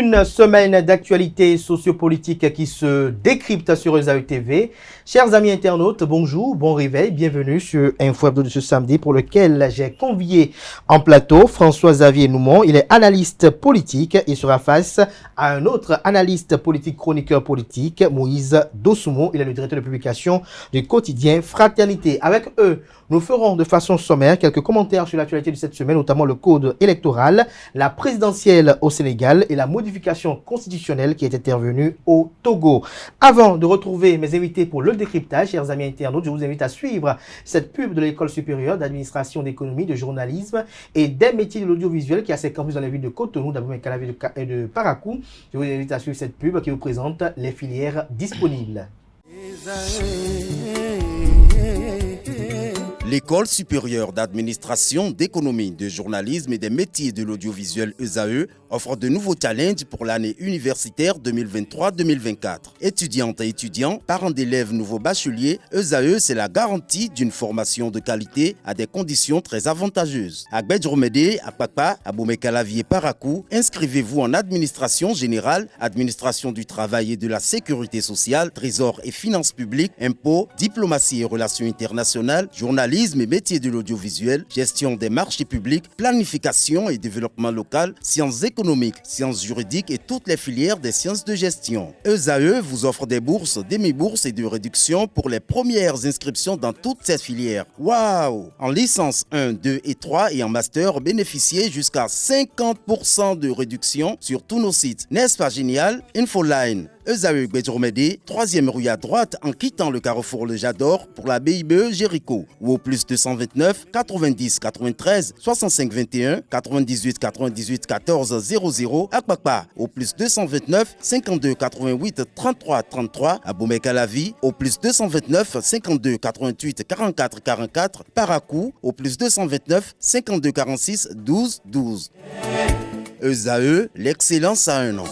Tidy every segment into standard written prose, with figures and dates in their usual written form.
Une semaine d'actualité sociopolitique qui se décrypte sur ESAE TV. Chers amis internautes, bonjour, bon réveil, bienvenue sur Info Hebdo de ce samedi pour lequel j'ai convié en plateau François-Xavier Noumon. Il est analyste politique et sera face à un autre analyste politique, chroniqueur politique, Moïse Dossoumo. Il est le directeur de publication du quotidien Fraternité. Avec eux, nous ferons de façon sommaire quelques commentaires sur l'actualité de cette semaine, notamment le code électoral, la présidentielle au Sénégal et la modification constitutionnelle qui est intervenue au Togo. Avant de retrouver mes invités pour le décryptage, chers amis internautes, je vous invite à suivre cette pub de l'École supérieure d'administration d'économie, de journalisme et des métiers de l'audiovisuel qui a ses campus dans les villes de Cotonou, d'Abomey-Calavi et de Parakou. Je vous invite à suivre cette pub qui vous présente les filières disponibles. L'École supérieure d'administration, d'économie, de journalisme et des métiers de l'audiovisuel ESAE offre de nouveaux challenges pour l'année universitaire 2023-2024. Étudiantes et étudiants, parents d'élèves nouveaux bacheliers, ESAE, c'est la garantie d'une formation de qualité à des conditions très avantageuses. À Gbedjromede, à Papa, à Abomey-Calavi et Parakou, inscrivez-vous en administration générale, administration du travail et de la sécurité sociale, trésor et finances publiques, impôts, diplomatie et relations internationales, journalisme et métiers de l'audiovisuel, gestion des marchés publics, planification et développement local, sciences économiques, sciences juridiques et toutes les filières des sciences de gestion. ESAE vous offre des bourses, demi-bourses et de réductions pour les premières inscriptions dans toutes ces filières. Waouh! En licence 1, 2 et 3 et en master, bénéficiez jusqu'à 50% de réduction sur tous nos sites. N'est-ce pas génial? Infoline. ESAE Gbedjromede, 3e rue à droite en quittant le carrefour Le Jador pour la BIBE Jéricho ou au plus 229 90 93 65 21 98 98 14 00 à Kpakpa au plus 229 52 88 33 33 à Abomey-Calavi au plus 229 52 88 44 44 Parakou au plus 229 52 46 12 12. ESAE, l'excellence à un an.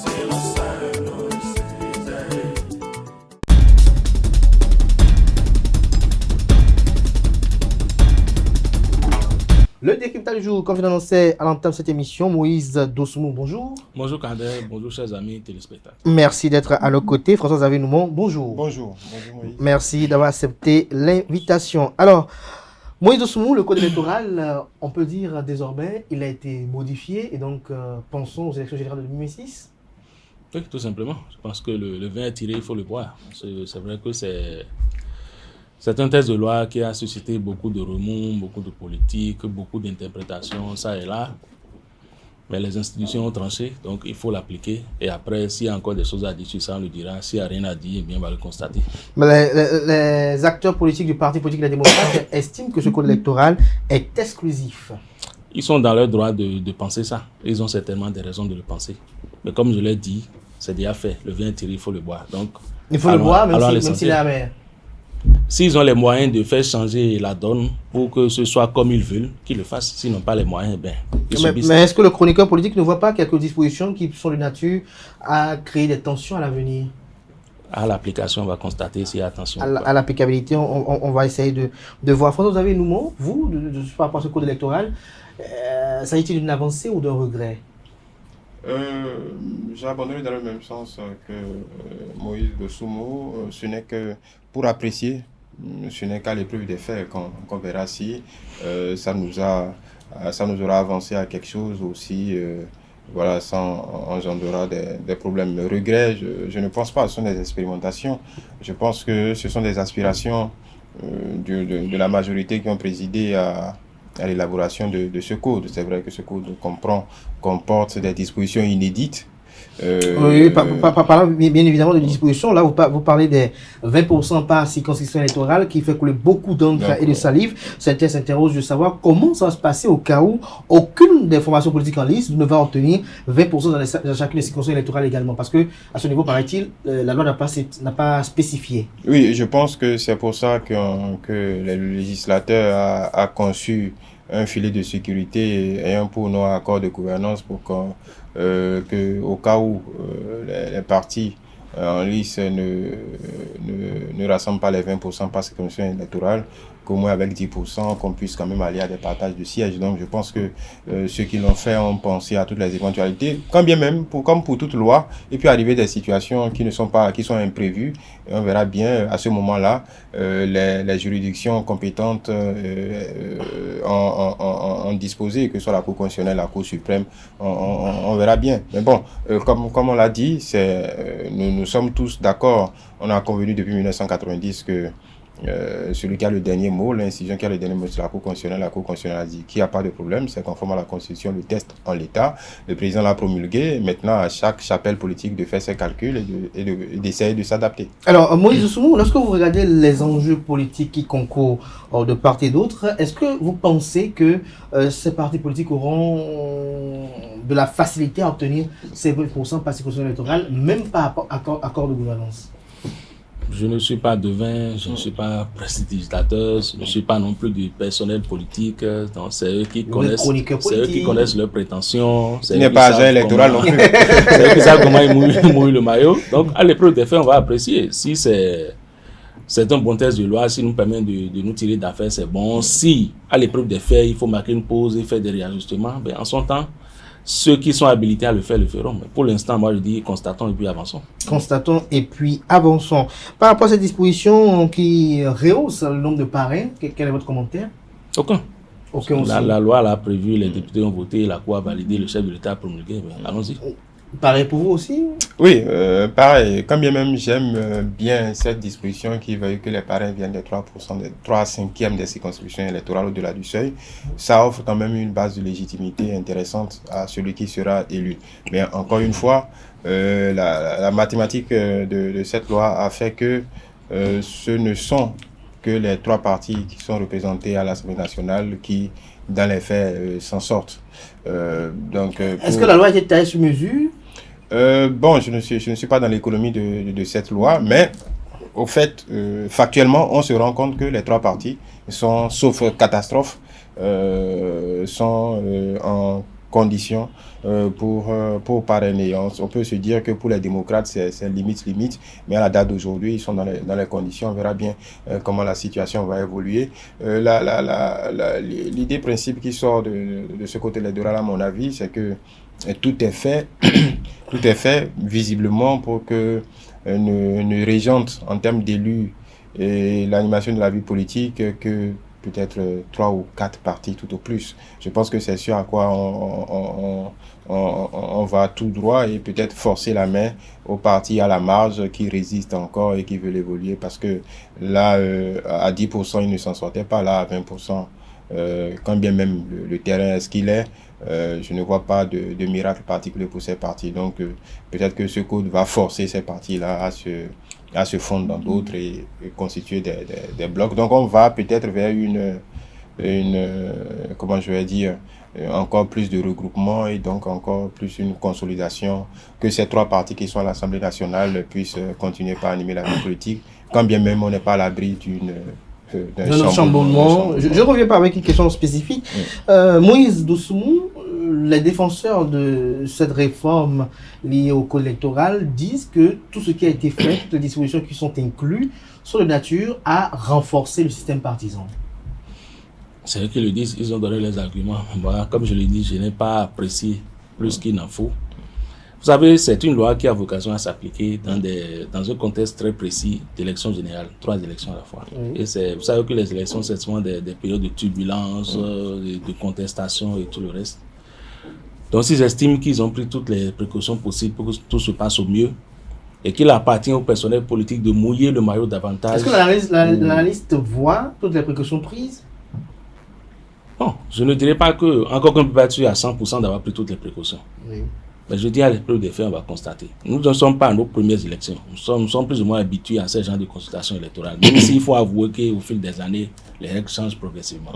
Le décryptage du jour, comme je l'annonçais à l'entame de cette émission, Moïse Dossoumo, bonjour. Bonjour Kader, bonjour chers amis téléspectateurs. Merci d'être à nos côtés. François-Xavier Noumon, bonjour. Bonjour Moïse. Merci d'avoir accepté l'invitation. Alors, Moïse Dossoumo, le code électoral, on peut dire désormais, il a été modifié et donc pensons aux élections générales de 2006. Oui, tout simplement. Je pense que le vin est tiré, il faut le boire. C'est vrai que c'est un texte de loi qui a suscité beaucoup de remous, beaucoup de politique, beaucoup d'interprétations, ça et là. Mais les institutions ont tranché, donc il faut l'appliquer. Et après, s'il y a encore des choses à dire sur ça, on le dira. S'il n'y a rien à dire, eh bien, on va le constater. Mais les acteurs politiques du Parti politique des démocrates estiment que ce code électoral est exclusif. Ils sont dans leur droit de penser ça. Ils ont certainement des raisons de le penser. Mais comme je l'ai dit, c'est déjà fait. Le vin est tiré, il faut le boire. Donc, il faut le boire, même s'il est amer. S'ils ont les moyens de faire changer la donne pour que ce soit comme ils veulent, qu'ils le fassent. S'ils n'ont pas les moyens, ben, mais est-ce que le chroniqueur politique ne voit pas quelques dispositions qui sont de nature à créer des tensions à l'avenir? À l'application, on va constater s'il y a attention. À l'applicabilité, on va essayer de voir. François-Xavier Noumon, vous, par rapport à ce code électoral, s'agit-il d'une avancée ou d'un regret? J'ai abandonné dans le même sens que Moïse Dossoumo. Ce n'est que pour apprécier, ce n'est qu'à l'épreuve des faits qu'on verra si ça nous aura avancé à quelque chose aussi. Voilà, ça engendrera des problèmes. Le regret, je ne pense pas, ce sont des expérimentations. Je pense que ce sont des aspirations de la majorité qui ont présidé à l'élaboration de ce code. C'est vrai que ce code comporte des dispositions inédites. Oui, bien évidemment de dispositions. Là, vous parlez des 20% par circonscription électorale qui fait couler beaucoup d'encre et de salive. Certains s'interrogent de savoir comment ça va se passer au cas où aucune des formations politiques en liste ne va obtenir 20% dans chacune des circonscriptions électorales également. Parce que à ce niveau, paraît-il, la loi n'a pas spécifié. Oui, je pense que c'est pour ça que le législateur a conçu un filet de sécurité et un pour non accord de gouvernance pour que au cas où les partis en lice ne rassemble pas les 20% par circonscription électorale, qu'au moins avec 10%, qu'on puisse quand même aller à des partages de sièges. Donc je pense que ceux qui l'ont fait ont pensé à toutes les éventualités, quand bien même, comme pour toute loi, il peut arriver des situations qui sont imprévues. Et on verra bien à ce moment-là les juridictions compétentes en disposer, que ce soit la Cour constitutionnelle, la Cour suprême, on verra bien. Mais bon, comme on l'a dit, nous sommes tous d'accord. On a convenu depuis 1990 que celui qui a le dernier mot, l'institution qui a le dernier mot, c'est la Cour constitutionnelle. La Cour constitutionnelle a dit qu'il n'y a pas de problème, c'est conforme à la Constitution, le test en l'état. Le président l'a promulgué. Maintenant, à chaque chapelle politique de faire ses calculs et d'essayer de s'adapter. Alors, Moïse Doussoumou, lorsque vous regardez les enjeux politiques qui concourent de part et d'autre, est-ce que vous pensez que ces partis politiques auront de la facilité à obtenir ces 20% par circonscription électorale, même par accord de gouvernance? Je ne suis pas devin, je ne suis pas prestidigitateur, je ne suis pas non plus du personnel politique. Donc c'est eux qui connaissent leurs prétentions. Il n'est pas agent électoral non plus. C'est eux qui savent comment ils mouillent le maillot. Donc à l'épreuve des faits, on va apprécier. Si c'est un bon test de loi, si nous permet de nous tirer d'affaire, c'est bon. Si à l'épreuve des faits, il faut marquer une pause et faire des réajustements, ben, en son temps, ceux qui sont habilités à le faire, le feront. Mais pour l'instant, moi, je dis constatons et puis avançons. Constatons et puis avançons. Par rapport à cette disposition qui rehausse le nombre de parrains, quel est votre commentaire? Aucun. La loi l'a prévu, les députés ont voté, la Cour a validé, le chef de l'État a promulgué. Allons-y. Pareil pour vous aussi? Oui, pareil. Quand bien même j'aime bien cette disposition qui veut que les parrains viennent des 3%, des 3/5e des circonscriptions électorales au-delà du seuil, ça offre quand même une base de légitimité intéressante à celui qui sera élu. Mais encore une fois, la mathématique de cette loi a fait que ce ne sont que les 3 partis qui sont représentés à l'Assemblée nationale qui, dans les faits, s'en sortent. Est-ce que la loi a été taillée sur mesure? Bon, je ne suis pas dans l'économie de cette loi, mais au fait, factuellement, on se rend compte que les 3 partis sont, sauf catastrophe, sont en condition pour parrainer. On peut se dire que pour les démocrates, c'est limite, mais à la date d'aujourd'hui, ils sont dans les conditions. On verra bien comment la situation va évoluer. L'idée principe qui sort de ce côté électoral, à mon avis, c'est que tout est fait visiblement pour que ne régente en termes d'élus et l'animation de la vie politique que peut-être 3 ou 4 partis tout au plus. Je pense que c'est sûr à quoi on va tout droit et peut-être forcer la main aux partis à la marge qui résistent encore et qui veulent évoluer, parce que là, à 10%, ils ne s'en sortaient pas, là, à 20%, quand bien même le terrain est ce qu'il est, je ne vois pas de miracle particulier pour ces partis. Donc, peut-être que ce code va forcer ces partis-là à se fondre dans d'autres et constituer des blocs. Donc, on va peut-être vers une comment je vais dire, encore plus de regroupement et donc encore plus une consolidation, que ces 3 partis qui sont à l'Assemblée nationale puissent continuer par animer la vie politique, quand bien même on n'est pas à l'abri d'un chamboulement. Je reviens pas avec une question spécifique. Moïse Doussoumou, les défenseurs de cette réforme liée au code électoral disent que tout ce qui a été fait, toutes les dispositions qui sont incluses, sont de nature à renforcer le système partisan. C'est eux qui le disent, ils ont donné les arguments. Voilà, comme je l'ai dit, je n'ai pas apprécié plus qu'il n'en faut. Vous savez, c'est une loi qui a vocation à s'appliquer dans un contexte très précis d'élections générales, 3 élections à la fois. Oui. Et vous savez que les élections, c'est souvent des périodes de turbulence, de contestation et tout le reste. Donc, s'ils estiment qu'ils ont pris toutes les précautions possibles pour que tout se passe au mieux, et qu'il appartient au personnel politique de mouiller le maillot davantage. Est-ce que l'analyste voit toutes les précautions prises? Non, je ne dirais pas que, encore qu'on ne peut pas être sûr à 100% d'avoir pris toutes les précautions. Oui. Mais je dis à l'épreuve des faits, on va constater. Nous ne sommes pas à nos premières élections. Nous sommes plus ou moins habitués à ce genre de consultation électorale. Même s'il faut avouer qu'au fil des années, les règles changent progressivement.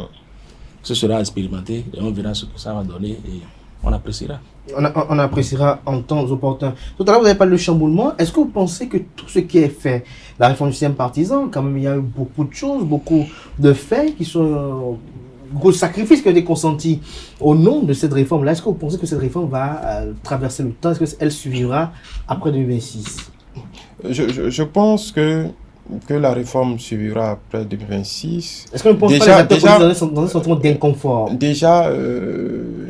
Ce sera expérimenté et on verra ce que ça va donner et on appréciera. On appréciera en temps opportun. Tout à l'heure, vous avez parlé de chamboulement. Est-ce que vous pensez que tout ce qui est fait, la réforme du système partisan, quand même, il y a eu beaucoup de choses, beaucoup de faits qui sont... gros sacrifices qui ont été consentis au nom de cette réforme-là. Est-ce que vous pensez que cette réforme va traverser le temps? Est-ce qu'elle suivra après 2026? Je pense que la réforme suivra après 2026. Est-ce qu'on pense que les acteurs politiques sont dans un sentiment d'inconfort? Déjà,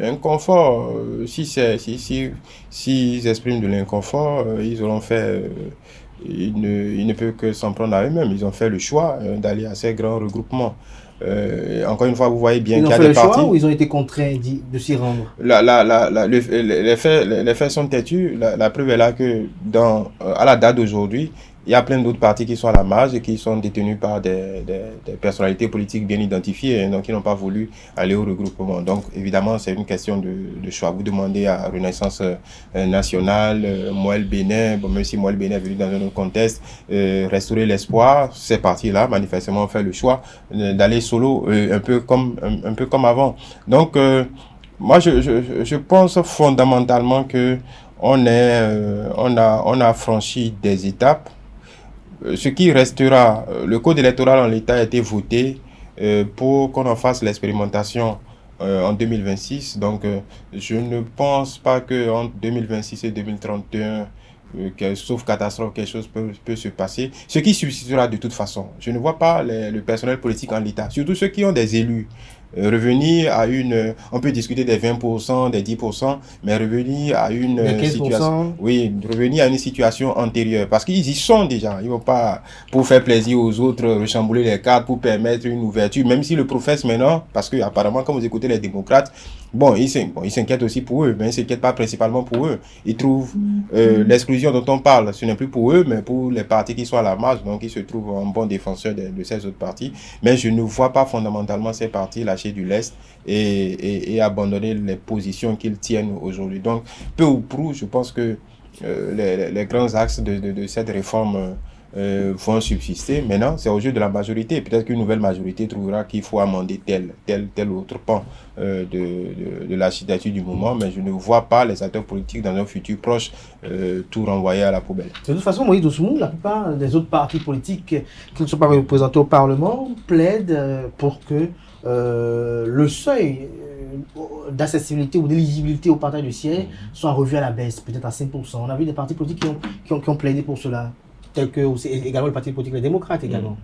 inconfort, s'ils expriment de l'inconfort, ils auront fait, ils ne peuvent que s'en prendre à eux-mêmes. Ils ont fait le choix d'aller à ces grands regroupements. Encore une fois, vous voyez bien qu'il y a des partis. Ils ont fait le choix ou ils ont été contraints de s'y rendre? Les faits sont têtus. La preuve est là que à la date d'aujourd'hui, il y a plein d'autres partis qui sont à la marge et qui sont détenus par des personnalités politiques bien identifiées, hein, donc ils n'ont pas voulu aller au regroupement. Donc évidemment, c'est une question de choix. Vous demandez à Renaissance nationale, Moël Bénin, bon, même si Moël Bénin est venu dans un autre contexte, restaurer l'espoir, ces partis-là manifestement ont fait le choix d'aller solo, un peu comme avant. Donc moi je pense fondamentalement que on a franchi des étapes. Ce qui restera, le code électoral en l'état a été voté pour qu'on en fasse l'expérimentation en 2026. Donc, je ne pense pas qu'entre 2026 et 2031, sauf catastrophe, quelque chose peut se passer. Ce qui subsistera de toute façon. Je ne vois pas le personnel politique en l'état, surtout ceux qui ont des élus. Revenir à on peut discuter des 20%, des 10%, mais revenir à une situation, oui, revenir à une situation antérieure, parce qu'ils y sont déjà. Ils vont pas, pour faire plaisir aux autres, rechambouler les cartes pour permettre une ouverture, même si le professent maintenant, parce que apparemment, quand vous écoutez les démocrates, ils s'inquiètent aussi pour eux, mais ils ne s'inquiètent pas principalement pour eux. Ils trouvent l'exclusion dont on parle, ce n'est plus pour eux, mais pour les partis qui sont à la marge, donc ils se trouvent en bon défenseur de ces autres partis. Mais je ne vois pas fondamentalement ces partis lâcher du lest et abandonner les positions qu'ils tiennent aujourd'hui. Donc, peu ou prou, je pense que les grands axes de cette réforme vont subsister. Maintenant, c'est au jeu de la majorité. Peut-être qu'une nouvelle majorité trouvera qu'il faut amender tel autre pan de l'architecture du moment, mais je ne vois pas les acteurs politiques dans un futur proche tout renvoyer à la poubelle. De toute façon, Moïse Dosunmu, la plupart des autres partis politiques qui ne sont pas représentés au Parlement plaident pour que le seuil d'accessibilité ou d'éligibilité au partage du siège soit revu à la baisse, peut-être à 5%. On a vu des partis politiques qui ont plaidé pour cela, tel que aussi, également le parti politique Les Démocrates également.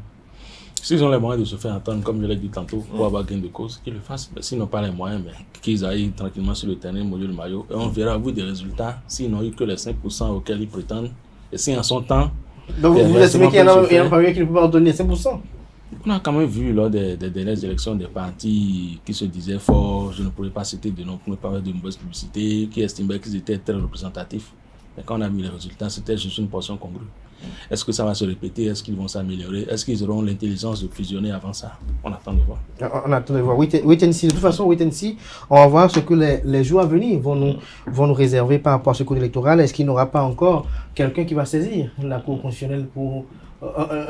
S'ils ont les moyens de se faire entendre, comme je l'ai dit tantôt, pour avoir gain de cause, qu'ils le fassent. S'ils n'ont pas les moyens, qu'ils aillent tranquillement sur le terrain, mouiller le maillot, et on verra à vous des résultats, s'ils n'ont eu que les 5% auxquels ils prétendent, et si en son temps... Donc vous estimez qu'il y en a qui ne peuvent pas en donner 5%? On a quand même vu lors des dernières élections des partis qui se disaient forts, je ne pourrais pas citer de nom pour ne pas faire de mauvaise publicité, qui estimaient qu'ils étaient très représentatifs. Mais quand on a vu les résultats, c'était juste une portion congrue. Est-ce que ça va se répéter? Est-ce qu'ils vont s'améliorer? Est-ce qu'ils auront l'intelligence de fusionner avant ça? On attend de voir. On attend de voir. Wait and see. De toute façon, wait and see. On va voir ce que les jours à venir vont nous réserver par rapport à ce code électoral. Est-ce qu'il n'y aura pas encore quelqu'un qui va saisir la Cour constitutionnelle pour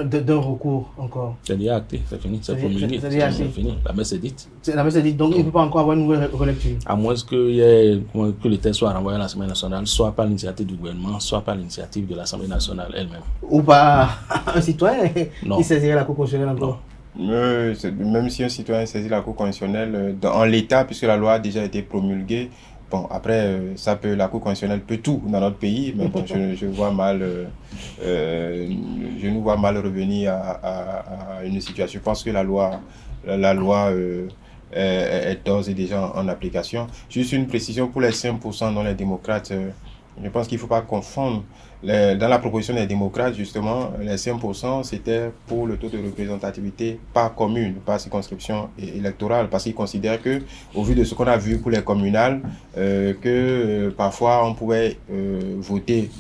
d'un recours encore? C'est déjà acté, c'est fini, c'est promulgué, c'est fini. La messe est dite. La messe est dite, donc il ne peut pas encore avoir une nouvelle relecture. À moins que le texte soit renvoyé à l'Assemblée nationale, soit par l'initiative du gouvernement, soit par l'initiative de l'Assemblée nationale elle-même. Ou par un citoyen qui saisirait la Cour constitutionnelle encore? Même si un citoyen saisit la Cour constitutionnelle en l'état, puisque la loi a déjà été promulguée, bon, après, la Cour constitutionnelle peut tout dans notre pays, mais bon, je vois mal, je nous vois mal revenir à une situation. Je pense que la loi est d'ores et déjà en application. Juste une précision pour les 5% dont les démocrates, je pense qu'il ne faut pas confondre. Dans la proposition des démocrates, justement, les 5%, c'était pour le taux de représentativité par commune, par circonscription électorale, parce qu'ils considèrent que, au vu de ce qu'on a vu pour les communales, parfois on pouvait voter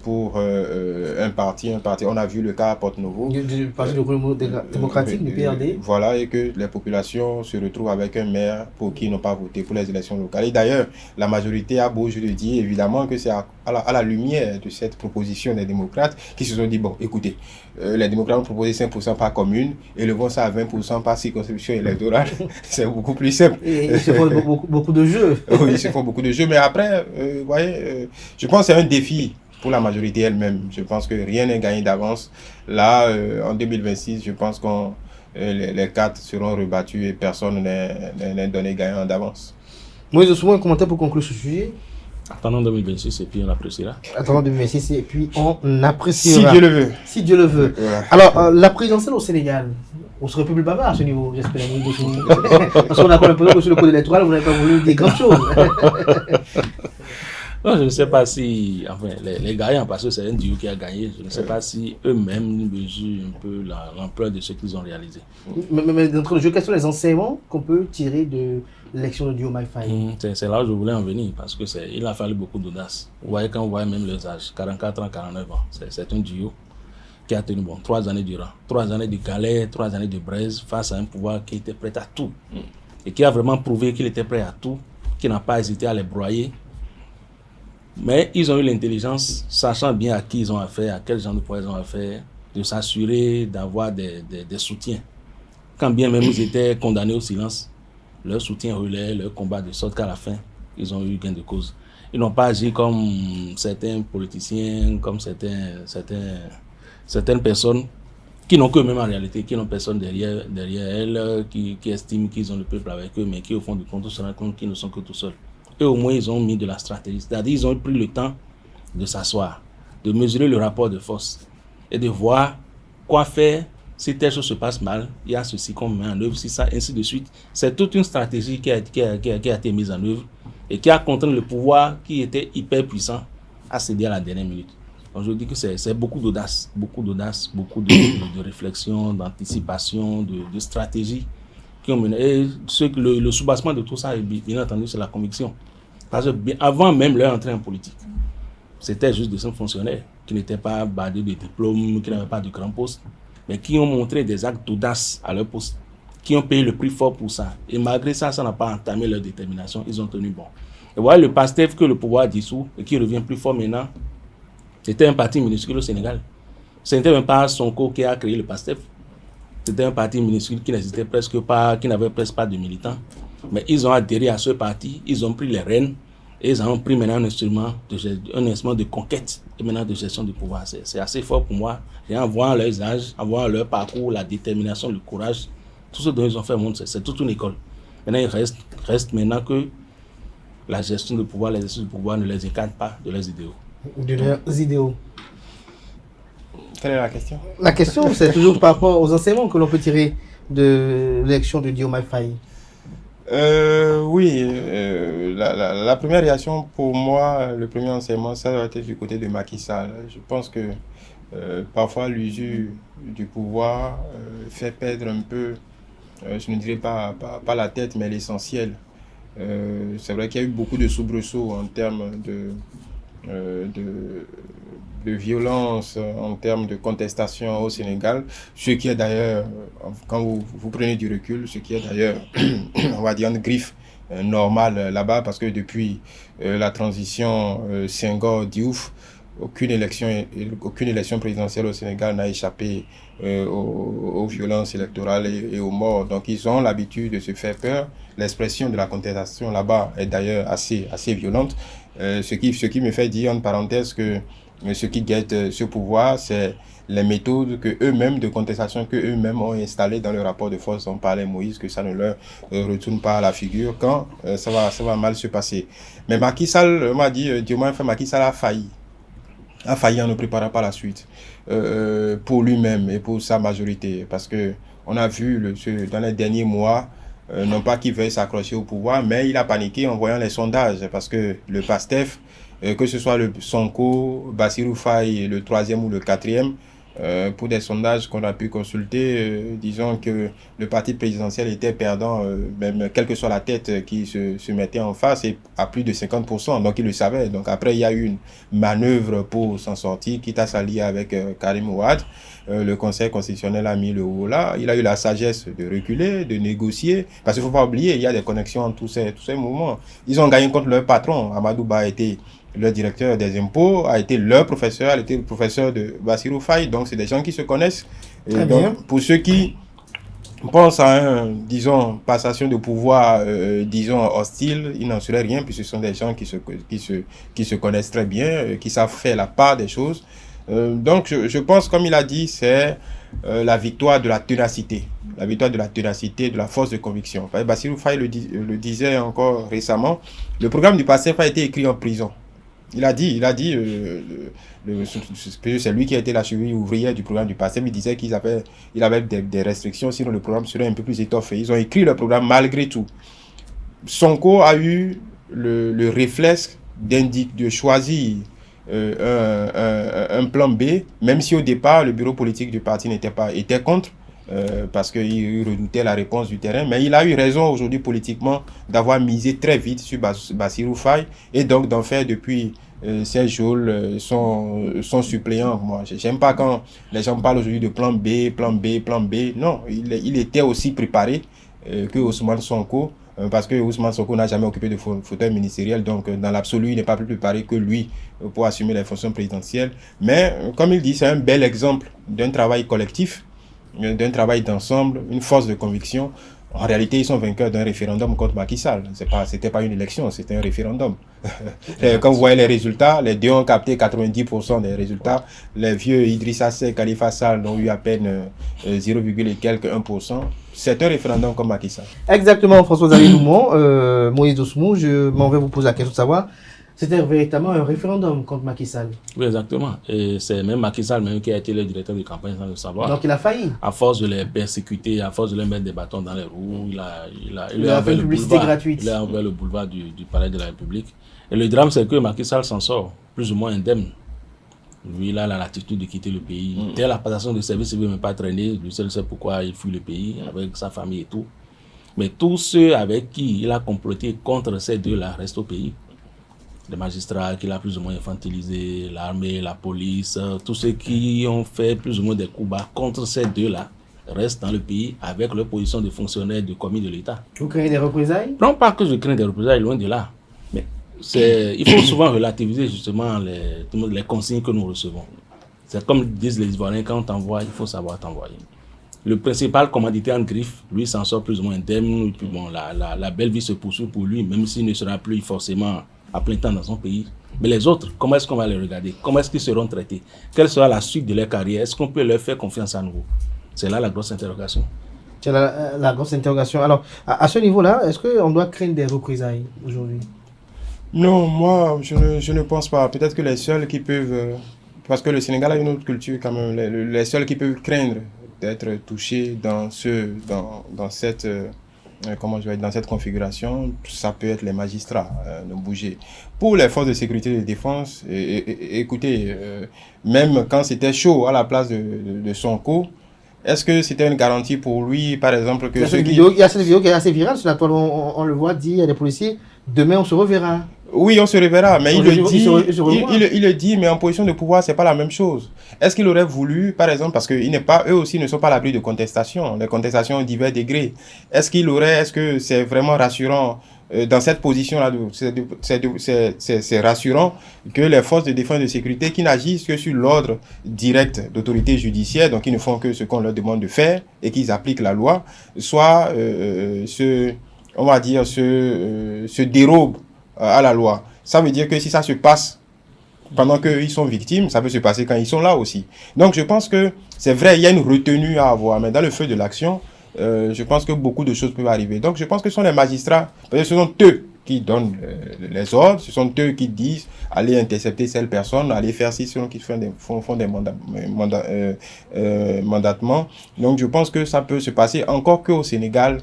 pour un parti. On a vu le cas à Porte-Novo. Du Parti démocratique, du PRD. Voilà, et que les populations se retrouvent avec un maire pour qui ils n'ont pas voté pour les élections locales. Et d'ailleurs, la majorité a beau, je le dis, évidemment que c'est à la lumière de cette proposition des démocrates qui se sont dit, bon, écoutez, les démocrates ont proposé 5% par commune, et élevons ça à 20% par circonscription électorale. C'est beaucoup plus simple. Et ils se font beaucoup de jeux. Oui, ils se font beaucoup de jeux, mais après, vous voyez, je pense que c'est un défi pour la majorité elle-même. Je pense que rien n'est gagné d'avance. Là, en 2026, je pense que les cartes seront rebattues et personne n'est donné gagnant d'avance. Moïse, souvent un commentaire pour conclure ce sujet. Attendons 2026 et puis on appréciera. Attendons 2026 et puis on Si appréciera. Dieu le veut. Si Dieu le veut. Voilà. Alors, la présidentielle au Sénégal, on serait plus bavard à ce niveau, j'espère. Parce qu'on a encore l'impression que sur le code électoral, vous n'avez pas voulu dire grand chose. Non, je ne sais pas si, enfin, les gagnants, parce que c'est un duo qui a gagné, je ne sais pas si eux-mêmes mesurent un peu l'ampleur de ce qu'ils ont réalisé. Mais d'entre le jeu, quels sont les enseignements qu'on peut tirer de l'élection de Diomaye Faye? C'est là où je voulais en venir, parce que il a fallu beaucoup d'audace. Vous voyez, quand vous voyez même leurs âges, 44 ans, 49 ans, c'est un duo qui a tenu 3 années durant. 3 années de galère, 3 années de braise, face à un pouvoir qui était prêt à tout. Et qui a vraiment prouvé qu'il était prêt à tout, qui n'a pas hésité à les broyer. Mais ils ont eu l'intelligence, sachant bien à qui ils ont affaire, à quel genre de pouvoir ils ont affaire, de s'assurer d'avoir des soutiens. Quand bien même ils étaient condamnés au silence, leur soutien relaie leur combat, de sorte qu'à la fin, ils ont eu gain de cause. Ils n'ont pas agi comme certains politiciens, comme certaines personnes qui n'ont qu'eux-mêmes en réalité, qui n'ont personne derrière elles, qui estiment qu'ils ont le peuple avec eux, mais qui au fond du compte se rendent compte qu'ils ne sont que tout seuls. Eux au moins ils ont mis de la stratégie, c'est-à-dire ils ont pris le temps de s'asseoir, de mesurer le rapport de force et de voir quoi faire si telle chose se passe mal, il y a ceci qu'on met en œuvre, si ça, ainsi de suite. C'est toute une stratégie qui a été mise en œuvre et qui a contraint le pouvoir qui était hyper puissant à céder à la dernière minute. Donc je dis que c'est beaucoup d'audace, beaucoup de réflexion, d'anticipation, de stratégie qui ont mené. Et le soubassement de tout ça, bien entendu, c'est la conviction. Parce que avant même leur entrée en politique, c'était juste des fonctionnaires qui n'étaient pas bardés de diplômes, qui n'avaient pas de grands postes, mais qui ont montré des actes d'audace à leur poste, qui ont payé le prix fort pour ça. Et malgré ça, ça n'a pas entamé leur détermination, ils ont tenu bon. Et voilà le PASTEF que le pouvoir dissout et qui revient plus fort maintenant, c'était un parti minuscule au Sénégal. Ce n'était même pas Sonko qui a créé le PASTEF. C'était un parti minuscule qui n'existait presque pas, qui n'avait presque pas de militants. Mais ils ont adhéré à ce parti, ils ont pris les rênes et ils ont pris maintenant un instrument de conquête et maintenant de gestion du pouvoir. C'est assez fort pour moi. Et en voyant leurs âges, en voyant leur parcours, la détermination, le courage, tout ce dont ils ont fait montre, c'est toute une école. Maintenant, il reste maintenant que la gestion du pouvoir, l'exercice du pouvoir ne les écarte pas de leurs idéaux. De leurs idéaux. Quelle est la question? La question, c'est toujours par rapport aux enseignements que l'on peut tirer de l'élection de Diomaye Faye. Oui, la première réaction pour moi, le premier enseignement, ça va être du côté de Macky Sall. Je pense que parfois l'usure du pouvoir fait perdre un peu, je ne dirais pas la tête, mais l'essentiel. C'est vrai qu'il y a eu beaucoup de soubresauts en termes de violence, en termes de contestation au Sénégal, ce qui est d'ailleurs, quand vous prenez du recul, ce qui est d'ailleurs, on va dire, une griffe normale là-bas, parce que depuis la transition Senghor-Diouf, aucune élection présidentielle au Sénégal n'a échappé aux violences électorales et aux morts. Donc ils ont l'habitude de se faire peur. L'expression de la contestation là-bas est d'ailleurs assez violente. Ce qui me fait dire en parenthèse que ce qui guette ce pouvoir, c'est les méthodes que eux-mêmes de contestation que eux-mêmes ont installées dans le rapport de force dont parlait Moïse, que ça ne leur retourne pas à la figure quand ça va mal se passer. Mais Macky Sall m'a dit, Diomaye Faye, Macky Sall a failli en ne préparant pas la suite pour lui-même et pour sa majorité, parce que on a vu dans les derniers mois, non pas qu'il veuille s'accrocher au pouvoir, mais il a paniqué en voyant les sondages, parce que le PASTEF, que ce soit le Sonko, Bassirou Faye, le 3e ou le 4e, pour des sondages qu'on a pu consulter, disons que le parti présidentiel était perdant, même quelle que soit la tête qui se mettait en face, et à plus de 50%, donc il le savait. Donc après, il y a eu une manœuvre pour s'en sortir, quitte à s'allier avec Karim Ouad. Le Conseil constitutionnel a mis le haut là. Il a eu la sagesse de reculer, de négocier, parce qu'il ne faut pas oublier, il y a des connexions entre tous ces mouvements. Ils ont gagné contre leur patron. Amadou Ba a été le directeur des impôts, a été leur professeur, a été le professeur de Bassirou Faye. Donc c'est des gens qui se connaissent. Et donc, pour ceux qui pensent à passation de pouvoir, hostile, il n'en serait rien, puis ce sont des gens qui se connaissent très bien, qui savent faire la part des choses. Donc, je pense, comme il a dit, c'est la victoire de la ténacité. La victoire de la ténacité, de la force de conviction. Bassirou Faye le disait encore récemment, le programme du PASTEF a été écrit en prison. Il a dit, c'est lui qui a été la cheville ouvrière du programme du PASTEF. Il disait qu'il avait des restrictions, sinon le programme serait un peu plus étoffé. Ils ont écrit le programme malgré tout. Sonko a eu le réflexe de choisir un plan B, même si au départ le bureau politique du parti était contre, parce qu'il redoutait la réponse du terrain, mais il a eu raison aujourd'hui politiquement d'avoir misé très vite sur Bassirou Faye et donc d'en faire depuis Serge Joul son suppléant. Moi, j'aime pas quand les gens parlent aujourd'hui de plan B, plan B, plan B. Non, il était aussi préparé que Ousmane Sonko, parce que Ousmane Sonko n'a jamais occupé de fauteuil ministériel, donc dans l'absolu, il n'est pas plus préparé que lui pour assumer les fonctions présidentielles. Mais comme il dit, c'est un bel exemple d'un travail collectif, d'un travail d'ensemble, une force de conviction. En réalité, ils sont vainqueurs d'un référendum contre Macky Sall. C'était pas une élection, c'était un référendum. Quand vous voyez les résultats, les deux ont capté 90% des résultats. Les vieux Idrissa Seck, Khalifa Sall ont eu à peine 0, et quelques 1%. C'est un référendum comme Macky Sall. Exactement, François-Xavier Loumont, Moïse Dossoumo, je m'en vais vous poser la question de savoir. C'était véritablement un référendum contre Macky Sall. Oui, exactement. Et c'est même Macky Sall même qui a été le directeur de campagne sans le savoir. Donc il a failli. À force de les persécuter, à force de les mettre des bâtons dans les roues, il a fait une publicité gratuite. Il a ouvert le boulevard du Palais de la République. Et le drame, c'est que Macky Sall s'en sort plus ou moins indemne. Lui, il a la latitude de quitter le pays. Dès la passation de service, il ne veut même pas traîner. Lui seul sait pourquoi il fuit le pays avec sa famille et tout. Mais tous ceux avec qui il a comploté contre ces deux-là restent au pays. Les magistrats qu'il a plus ou moins infantilisés, l'armée, la police, tous ceux qui ont fait plus ou moins des coups bas contre ces deux-là restent dans le pays avec leur position de fonctionnaire de commis de l'État. Vous craignez des représailles? Non, pas que je crains des représailles, loin de là. Mais il faut souvent relativiser justement les consignes que nous recevons. C'est comme disent les Ivoiriens, quand on t'envoie, il faut savoir t'envoyer. Le principal commanditaire en griffe, lui, s'en sort plus ou moins indemne. Et puis bon, la belle vie se poursuit pour lui, même s'il ne sera plus forcément à plein temps dans son pays. Mais les autres, comment est-ce qu'on va les regarder? Comment est-ce qu'ils seront traités? Quelle sera la suite de leur carrière? Est-ce qu'on peut leur faire confiance à nouveau? C'est là la grosse interrogation. C'est la grosse interrogation. Alors, à ce niveau-là, est-ce qu'on doit craindre des représailles aujourd'hui? Non, moi, je ne pense pas. Peut-être que les seuls qui peuvent... parce que le Sénégal a une autre culture quand même. Les seuls qui peuvent craindre d'être touchés dans cette... dans cette configuration, ça peut être les magistrats, de bouger. Pour les forces de sécurité et de défense, écoutez, même quand c'était chaud à la place de Sonko, est-ce que c'était une garantie pour lui, par exemple, que il y a cette vidéo qui est assez virale sur la toile, on le voit dire à des policiers, demain on se reverra. Oui, on se reverra, mais il le dit, mais en position de pouvoir, c'est pas la même chose. Est-ce qu'il aurait voulu, par exemple, parce que eux aussi ne sont pas à l'abri de contestations, les contestations ont divers degrés. Est-ce que c'est vraiment rassurant dans cette position-là, c'est rassurant que les forces de défense et de sécurité qui n'agissent que sur l'ordre direct d'autorité judiciaire, donc ils ne font que ce qu'on leur demande de faire et qu'ils appliquent la loi, soit se dérobent à la loi. Ça veut dire que si ça se passe pendant qu'ils sont victimes, ça peut se passer quand ils sont là aussi. Donc je pense que c'est vrai, il y a une retenue à avoir, mais dans le feu de l'action, je pense que beaucoup de choses peuvent arriver. Donc je pense que ce sont les magistrats, parce que ce sont eux qui donnent les ordres, ce sont eux qui disent allez intercepter cette personne, allez faire ci, selon qui font des mandatements. Donc je pense que ça peut se passer encore qu'au Sénégal.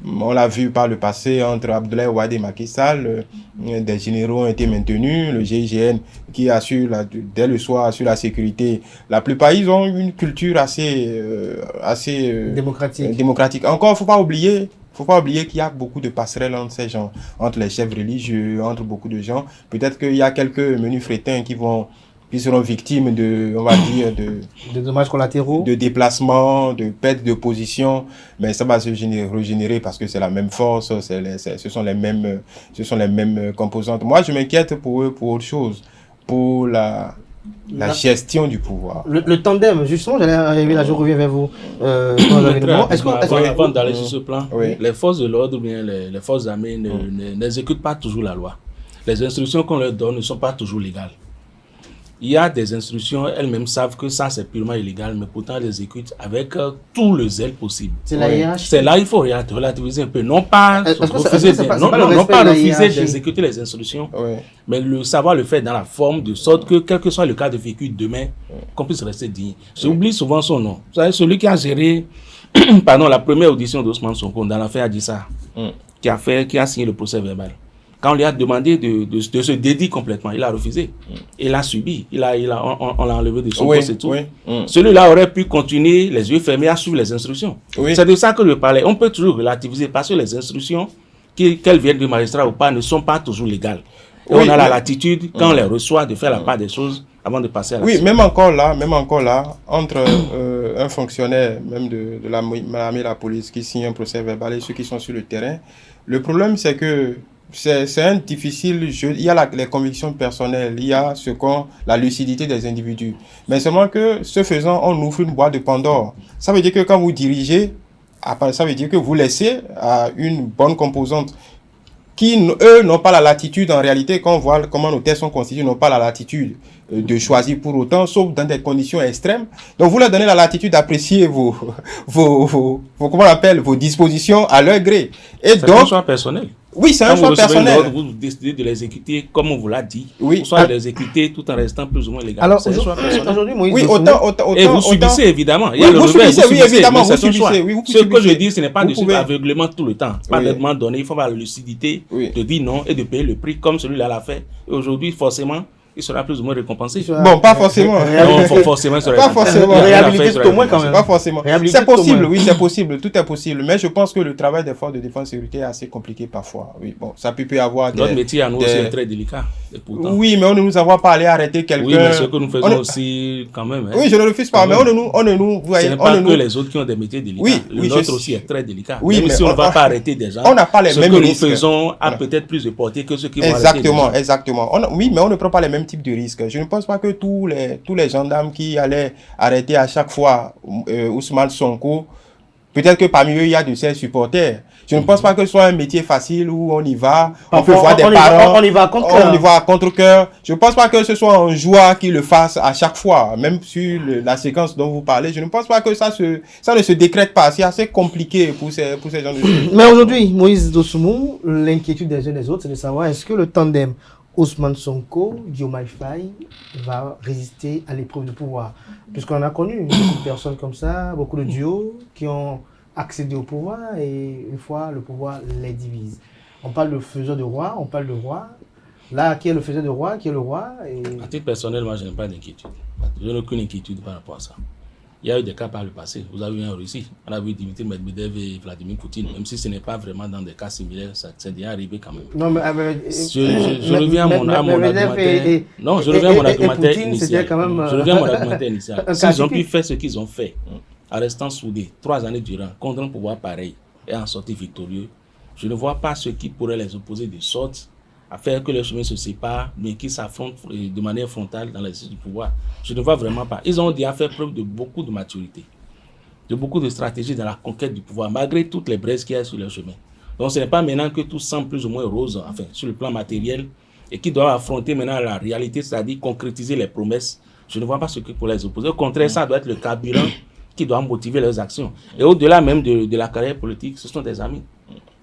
On l'a vu par le passé entre Abdoulaye Wade et Macky Sall, des généraux ont été maintenus, le GIGN qui assure dès le soir assure la sécurité. La plupart, ils ont une culture assez démocratique. Encore, faut pas oublier qu'il y a beaucoup de passerelles entre ces gens, entre les chefs religieux, entre beaucoup de gens. Peut-être qu'il y a quelques menus frétins qui seront victimes de dommages collatéraux, de déplacements, de perte de position, mais ça va se régénérer parce que c'est la même force, ce sont les mêmes composantes. Moi, je m'inquiète pour eux pour autre chose, pour la gestion du pouvoir. Le tandem, justement, j'allais arriver là, je reviens vers vous. Avant d'aller sur ce plan, oui. Les forces de l'ordre ou bien les forces armées n'exécutent pas toujours la loi. Les instructions qu'on leur donne ne sont pas toujours légales. il y a des instructions, elles-mêmes savent que ça c'est purement illégal, mais pourtant elles exécutent avec tout le zèle possible. C'est la hiérarchie. C'est là il faut relativiser un peu, non pas refuser d'exécuter les instructions, mais le savoir le faire dans la forme, de sorte que quel que soit le cas de vécu demain, qu'on puisse rester digne. J'oublie souvent son nom. Vous savez, celui qui a géré la première audition d'Ousmane Sonko dans l'affaire Adissa, qui a signé le procès verbal. Quand on lui a demandé de se dédier complètement, il a refusé. Il a subi. On l'a enlevé de son poste et tout. Celui-là aurait pu continuer les yeux fermés à suivre les instructions. C'est de ça que je parlais. On peut toujours relativiser parce que les instructions, qu'elles viennent du magistrat ou pas, ne sont pas toujours légales. Et on a la latitude, quand on les reçoit, de faire la part des choses avant de passer à l'action. Oui, même encore là, entre un fonctionnaire, même de la police, qui signe un procès verbal et ceux qui sont sur le terrain, le problème c'est que c'est un difficile jeu. Il y a les convictions personnelles, il y a la lucidité des individus. Mais seulement que, ce faisant, on ouvre une boîte de Pandore. Ça veut dire que quand vous dirigez, ça veut dire que vous laissez à une bonne composante qui, eux, n'ont pas la latitude, en réalité, quand on voit comment nos tests sont constitués, n'ont pas la latitude de choisir pour autant, sauf dans des conditions extrêmes. Donc, vous leur donnez la latitude d'apprécier comment on appelle, vos dispositions à leur gré. Et c'est un choix personnel. Oui, c'est un choix personnel. Vous décidez de l'exécuter comme on vous l'a dit. Oui. Soit de l'exécuter tout en restant plus ou moins légal. Alors, c'est un choix personnel. Aujourd'hui, Moïse, oui, et vous subissez, évidemment. Il y a le vous revers, subissez, oui, évidemment, vous subissez. Ce que je dis, ce n'est pas de suivre aveuglément tout le temps. Pas d'aidement donné, il faut avoir la lucidité de dire non et de payer le prix comme celui-là l'a fait. Et aujourd'hui, forcément, il sera plus ou moins récompensé. Bon, pas forcément. Non, forcément, pas forcément. Réhabilité tout au moins quand même. Pas forcément. C'est possible, oui, c'est possible. Tout est possible. Mais je pense que le travail des forces de défense et sécurité est assez compliqué parfois. Oui, bon, ça peut avoir notre métier à nous aussi est très délicat. Oui, mais on ne nous avons pas allé arrêter quelqu'un. Oui, mais ce que nous faisons aussi, quand même. Oui, je ne refuse pas, mais on ne nous. Ce n'est pas que les autres qui ont des métiers délicats. Oui, le nôtre aussi est très délicat. Oui, même si on ne va pas arrêter des gens. On n'a pas les mêmes risques. Ce que nous faisons a peut-être plus de portée que ceux qui vont arrêter des gens. Exactement. Oui, mais on ne prend pas les mêmes types de risques. Je ne pense pas que tous les gendarmes qui allaient arrêter à chaque fois Ousmane Sonko, peut-être que parmi eux, il y a de ses supporters. Je ne pense pas que ce soit un métier facile où on y va, on peut voir des parents, on y va à contre-cœur. Je ne pense pas que ce soit un joueur qui le fasse à chaque fois, même sur la séquence dont vous parlez. Je ne pense pas que ça ne se décrète pas. C'est assez compliqué pour ces gens de choses. Mais aujourd'hui, Moïse Dosunmu, l'inquiétude des uns des autres, c'est de savoir est-ce que le tandem Ousmane Sonko, Diomaye Faye va résister à l'épreuve de pouvoir. Puisqu'on a connu beaucoup de personnes comme ça, beaucoup de duos qui ont accédé au pouvoir et une fois le pouvoir les divise. On parle de faiseur de roi, on parle de roi. Là, qui est le faiseur de roi, qui est le roi et... À titre personnel, moi, je n'ai pas d'inquiétude. Je n'ai aucune inquiétude par rapport à ça. Il y a eu des cas par le passé. Vous avez eu en Russie. On a vu Dimitri Medvedev et Vladimir Poutine. Même si ce n'est pas vraiment dans des cas similaires, ça c'est déjà arrivé quand même. Non, mais je reviens à mon argumentaire. Non, je reviens à mon argumentaire initial. Je reviens à mon argumentaire initial. S'ils ont pu faire ce qu'ils ont fait, en restant soudés 3 années durant, contre un pouvoir pareil, et en sortir victorieux, je ne vois pas ce qui pourrait les opposer de sorte à faire que les chemins se séparent, mais qu'ils s'affrontent de manière frontale dans l'exercice du pouvoir. Je ne vois vraiment pas. Ils ont déjà fait preuve de beaucoup de maturité, de beaucoup de stratégie dans la conquête du pouvoir, malgré toutes les braises qu'il y a sur leur chemin. Donc ce n'est pas maintenant que tout semble plus ou moins rose, enfin, sur le plan matériel, et qu'ils doivent affronter maintenant la réalité, c'est-à-dire concrétiser les promesses. Je ne vois pas ce qui pourrait les opposer. Au contraire, ça doit être le carburant qui doit motiver leurs actions. Et au-delà même de la carrière politique, ce sont des amis.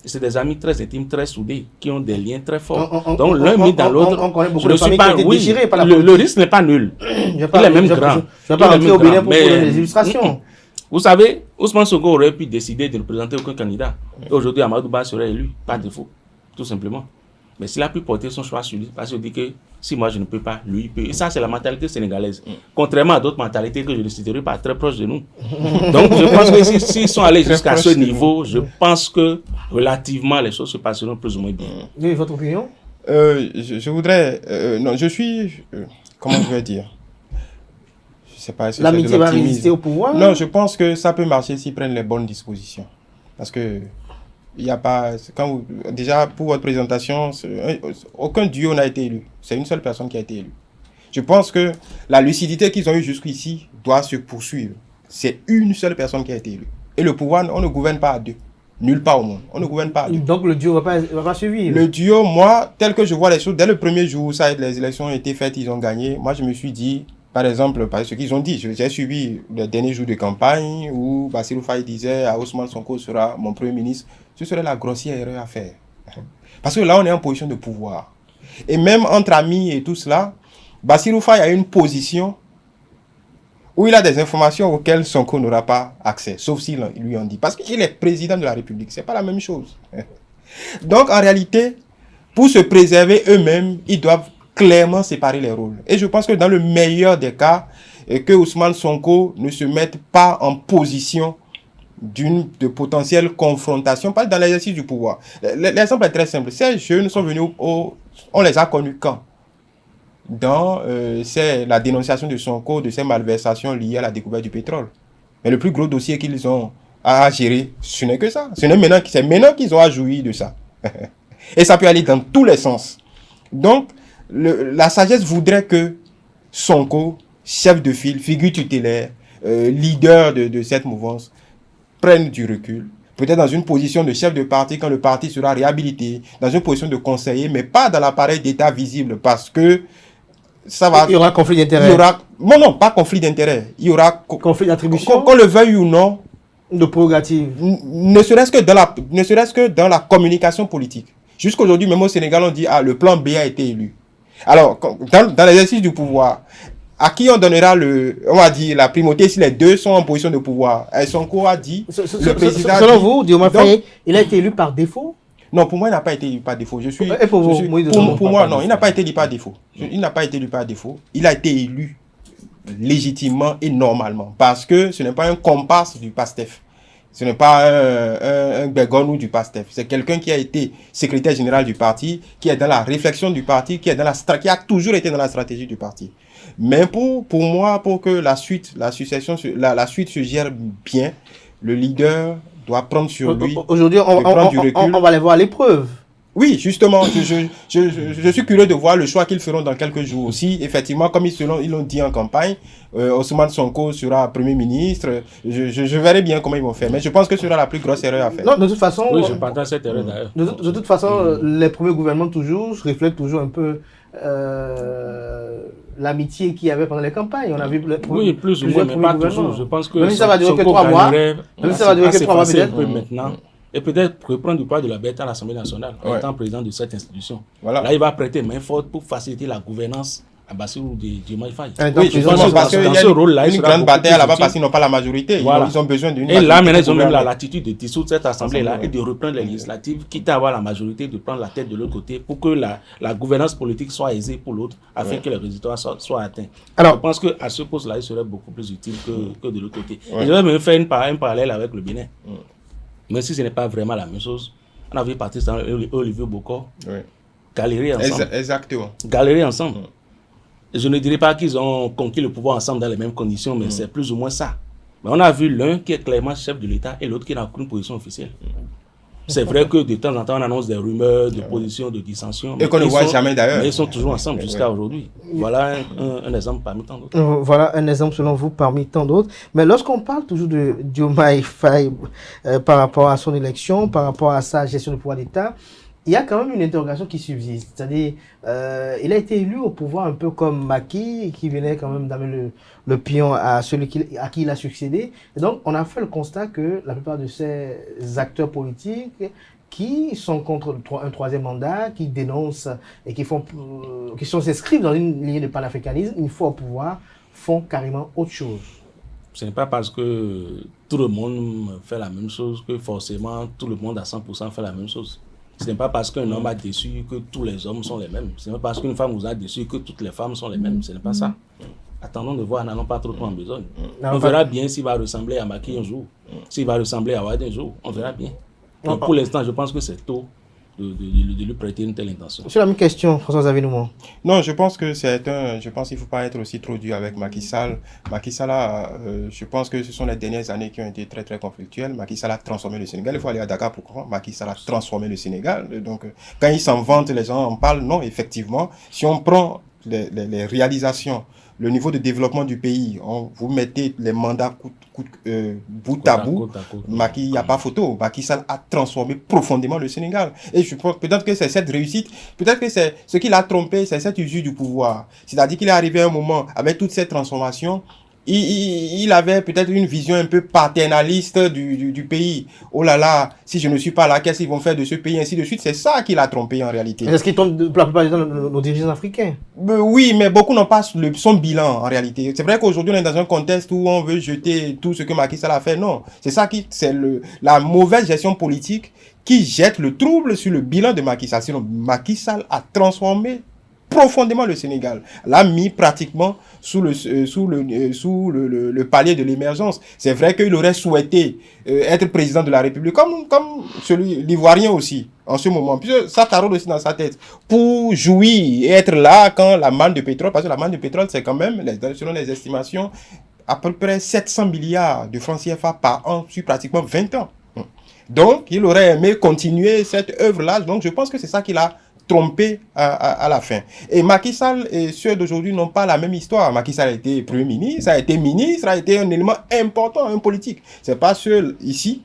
C'est des amis très intimes, très soudés, qui ont des liens très forts. Donc l'un mis dans l'autre. On connaît beaucoup de familles qui ont été déchirées par la politique. Le risque n'est pas nul. Il est même grand. Je ne vais pas rentrer au Bénin pour donner des illustrations. Vous savez, Ousmane Sonko aurait pu décider de ne présenter aucun candidat. Et aujourd'hui, Amadou Ba serait élu, par défaut, tout simplement. Mais s'il a pu porter son choix sur lui, parce qu'il dit que si moi je ne peux pas, lui il peut. Et ça, c'est la mentalité sénégalaise. Contrairement à d'autres mentalités que je ne citerai pas, très proches de nous. Donc je pense que s'ils sont allés jusqu'à ce niveau, je pense que relativement les choses se passeront plus ou moins bien. Et votre opinion? Je voudrais... non, je suis... comment je vais dire? Je sais pas. L'amitié va résister au pouvoir? Non, je pense que ça peut marcher s'ils prennent les bonnes dispositions. Parce que... il n'y a pas... déjà, pour votre présentation, aucun duo n'a été élu. C'est une seule personne qui a été élue. Je pense que la lucidité qu'ils ont eue jusqu'ici doit se poursuivre. C'est une seule personne qui a été élue. Et le pouvoir, on ne gouverne pas à deux. Nulle part au monde. On ne gouverne pas. Donc le duo va pas suivre. Le duo, moi, tel que je vois les choses, dès le premier jour où les élections ont été faites, ils ont gagné. Moi, je me suis dit, par exemple, par ce qu'ils ont dit, j'ai suivi les derniers jours de campagne où Bassirou Faye disait à Ousmane Sonko sera mon premier ministre. Ce serait la grossière erreur à faire. Parce que là, on est en position de pouvoir. Et même entre amis et tout cela, Bassirou Faye a une position où il a des informations auxquelles Sonko n'aura pas accès, sauf s'il lui en dit. Parce qu'il est président de la République, c'est pas la même chose. Donc, en réalité, pour se préserver eux-mêmes, ils doivent clairement séparer les rôles. Et je pense que dans le meilleur des cas, que Ousmane Sonko ne se mette pas en position de potentielle confrontation, pas dans l'exercice du pouvoir. L'exemple est très simple. Ces jeunes sont venus on les a connus quand? C'est la dénonciation de Sonko, de ces malversations liées à la découverte du pétrole. Mais le plus gros dossier qu'ils ont à gérer, ce n'est que ça. C'est maintenant qu'ils ont à jouir de ça. Et ça peut aller dans tous les sens. Donc, la sagesse voudrait que Sonko, chef de file, figure tutélaire, leader de cette mouvance, prenne du recul. Peut-être dans une position de chef de parti quand le parti sera réhabilité, dans une position de conseiller, mais pas dans l'appareil d'État visible, parce que ça va... Il y aura conflit d'intérêt. Non, pas conflit d'intérêt. Il y aura... Conflit d'attribution. Qu'on le veuille ou non. De prérogative. Ne serait-ce que dans la communication politique. Jusqu'aujourd'hui, même au Sénégal, on dit, le plan B a été élu. Alors, dans l'exercice du pouvoir, à qui on donnera on va dire, la primauté si les deux sont en position de pouvoir? Sonko a dit, le président a dit... Selon vous, Diomaye Faye, il a été élu par défaut? Non, pour moi, il n'a pas été élu par défaut. Et pour vous, pour moi, non, il n'a pas été élu par défaut. Il n'a pas été élu par défaut. Il a été élu légitimement et normalement. Parce que ce n'est pas un comparse du PASTEF. Ce n'est pas un Begon du PASTEF. C'est quelqu'un qui a été secrétaire général du parti, qui est dans la réflexion du parti, qui a toujours été dans la stratégie du parti. Mais pour moi, pour que la suite se gère bien, le leader doit prendre sur lui. Aujourd'hui, on va les voir à l'épreuve. Oui, justement, je suis curieux de voir le choix qu'ils feront dans quelques jours. Si, effectivement, comme ils l'ont dit en campagne, Ousmane Sonko sera Premier ministre, je verrai bien comment ils vont faire. Mais je pense que ce sera la plus grosse erreur à faire. Non, de toute façon... Oui, je partage cette erreur d'ailleurs. De toute façon, les premiers gouvernements reflètent toujours un peu l'amitié qu'il y avait pendant les campagnes. On a vu oui, plus ou moins, mais pas toujours. Je pense que même si ça va durer que 3 mois, peut-être maintenant. Et peut-être reprendre du poids de la bête à l'Assemblée nationale en étant président de cette institution. Voilà. Là, il va prêter main forte pour faciliter la gouvernance à Bassirou Diomaye Faye. Oui, je pense parce qu'il y a une grande bataille là-bas parce qu'ils n'ont pas la majorité. Voilà. Ils ont besoin d'une majorité. Et là, maintenant, ils ont même la latitude de dissoudre cette assemblée-là et de reprendre les législatives, quitte à avoir la majorité, de prendre la tête de l'autre côté pour que la gouvernance politique soit aisée pour l'autre, afin que les résultats soient atteints. Alors, je pense qu'à ce poste-là, il serait beaucoup plus utile que de l'autre côté. Et je vais même faire un parallèle avec le Bénin. Mais si ce n'est pas vraiment la même chose, on avait parti dans Olivier Bokor, galérer ensemble. Exactement. Galérer ensemble. Je ne dirais pas qu'ils ont conquis le pouvoir ensemble dans les mêmes conditions, mais c'est plus ou moins ça. Mais on a vu l'un qui est clairement chef de l'État et l'autre qui n'a aucune position officielle. C'est vrai que de temps en temps, on annonce des rumeurs de positions, de dissensions. Et qu'on ne voit jamais d'ailleurs. Mais ils sont toujours ensemble jusqu'à aujourd'hui. Voilà un exemple parmi tant d'autres. Voilà un exemple selon vous parmi tant d'autres. Mais lorsqu'on parle toujours de Diomaye Faye par rapport à son élection, par rapport à sa gestion du pouvoir d'État, il y a quand même une interrogation qui subsiste. C'est-à-dire, il a été élu au pouvoir un peu comme Macky, qui venait quand même d'amener le pion à celui à qui il a succédé. Et donc, on a fait le constat que la plupart de ces acteurs politiques qui sont contre un troisième mandat, qui dénoncent et qui s'inscrivent dans une ligne de panafricanisme, une fois au pouvoir, font carrément autre chose. Ce n'est pas parce que tout le monde fait la même chose que forcément tout le monde à 100% fait la même chose. Ce n'est pas parce qu'un homme a déçu que tous les hommes sont les mêmes. Ce n'est pas parce qu'une femme vous a déçu que toutes les femmes sont les mêmes. Ce n'est pas ça. Attendons de voir, n'allons pas trop en besogne. On verra bien s'il va ressembler à Macky un jour, s'il va ressembler à Wade un jour. On verra bien. Donc pour l'instant, je pense que c'est tôt de lui prêter une telle intention. C'est la même question, François-Xavier Noumon. Non, je pense qu'il ne faut pas être aussi trop dur avec Macky Sall. Macky Sall, je pense que ce sont les dernières années qui ont été très très conflictuelles. Macky Sall a transformé le Sénégal. Il faut aller à Dakar pour comprendre. Macky Sall a transformé le Sénégal. Donc, quand il s'en vante, les gens en parlent. Non, effectivement, si on prend les réalisations, le niveau de développement du pays, vous mettez les mandats bout à bout, Macky, il n'y a pas photo. Macky Sall a transformé profondément le Sénégal. Et je pense peut-être que c'est cette réussite, peut-être que c'est ce qui l'a trompé, c'est cette usure du pouvoir. C'est-à-dire qu'il est arrivé à un moment, avec toutes ces transformations, il avait peut-être une vision un peu paternaliste du pays. Oh là là, si je ne suis pas là, qu'est-ce qu'ils vont faire de ce pays, ainsi de suite. C'est ça qui l'a trompé en réalité. Est-ce qu'il tombe pour la plupart du temps nos dirigeants africains? Oui, mais beaucoup n'ont pas son bilan en réalité. C'est vrai qu'aujourd'hui on est dans un contexte où on veut jeter tout ce que Macky Sall a fait. Non, c'est ça c'est la mauvaise gestion politique qui jette le trouble sur le bilan de Macky Sall. Sinon, Macky Sall a transformé profondément le Sénégal, l'a mis pratiquement sous le palier de l'émergence. C'est vrai qu'il aurait souhaité être président de la République, comme l'Ivoirien aussi, en ce moment, puisque ça taraude aussi dans sa tête, pour jouir et être là quand la manne de pétrole, parce que la manne de pétrole, c'est quand même, selon les estimations, à peu près 700 milliards de francs CFA par an sur pratiquement 20 ans. Donc, il aurait aimé continuer cette œuvre-là. Donc, je pense que c'est ça qu'il a trompé à la fin. Et Macky Sall et ceux d'aujourd'hui n'ont pas la même histoire. Macky Sall a été Premier ministre, a été ministre, a été un élément important, un politique. C'est pas ceux ici.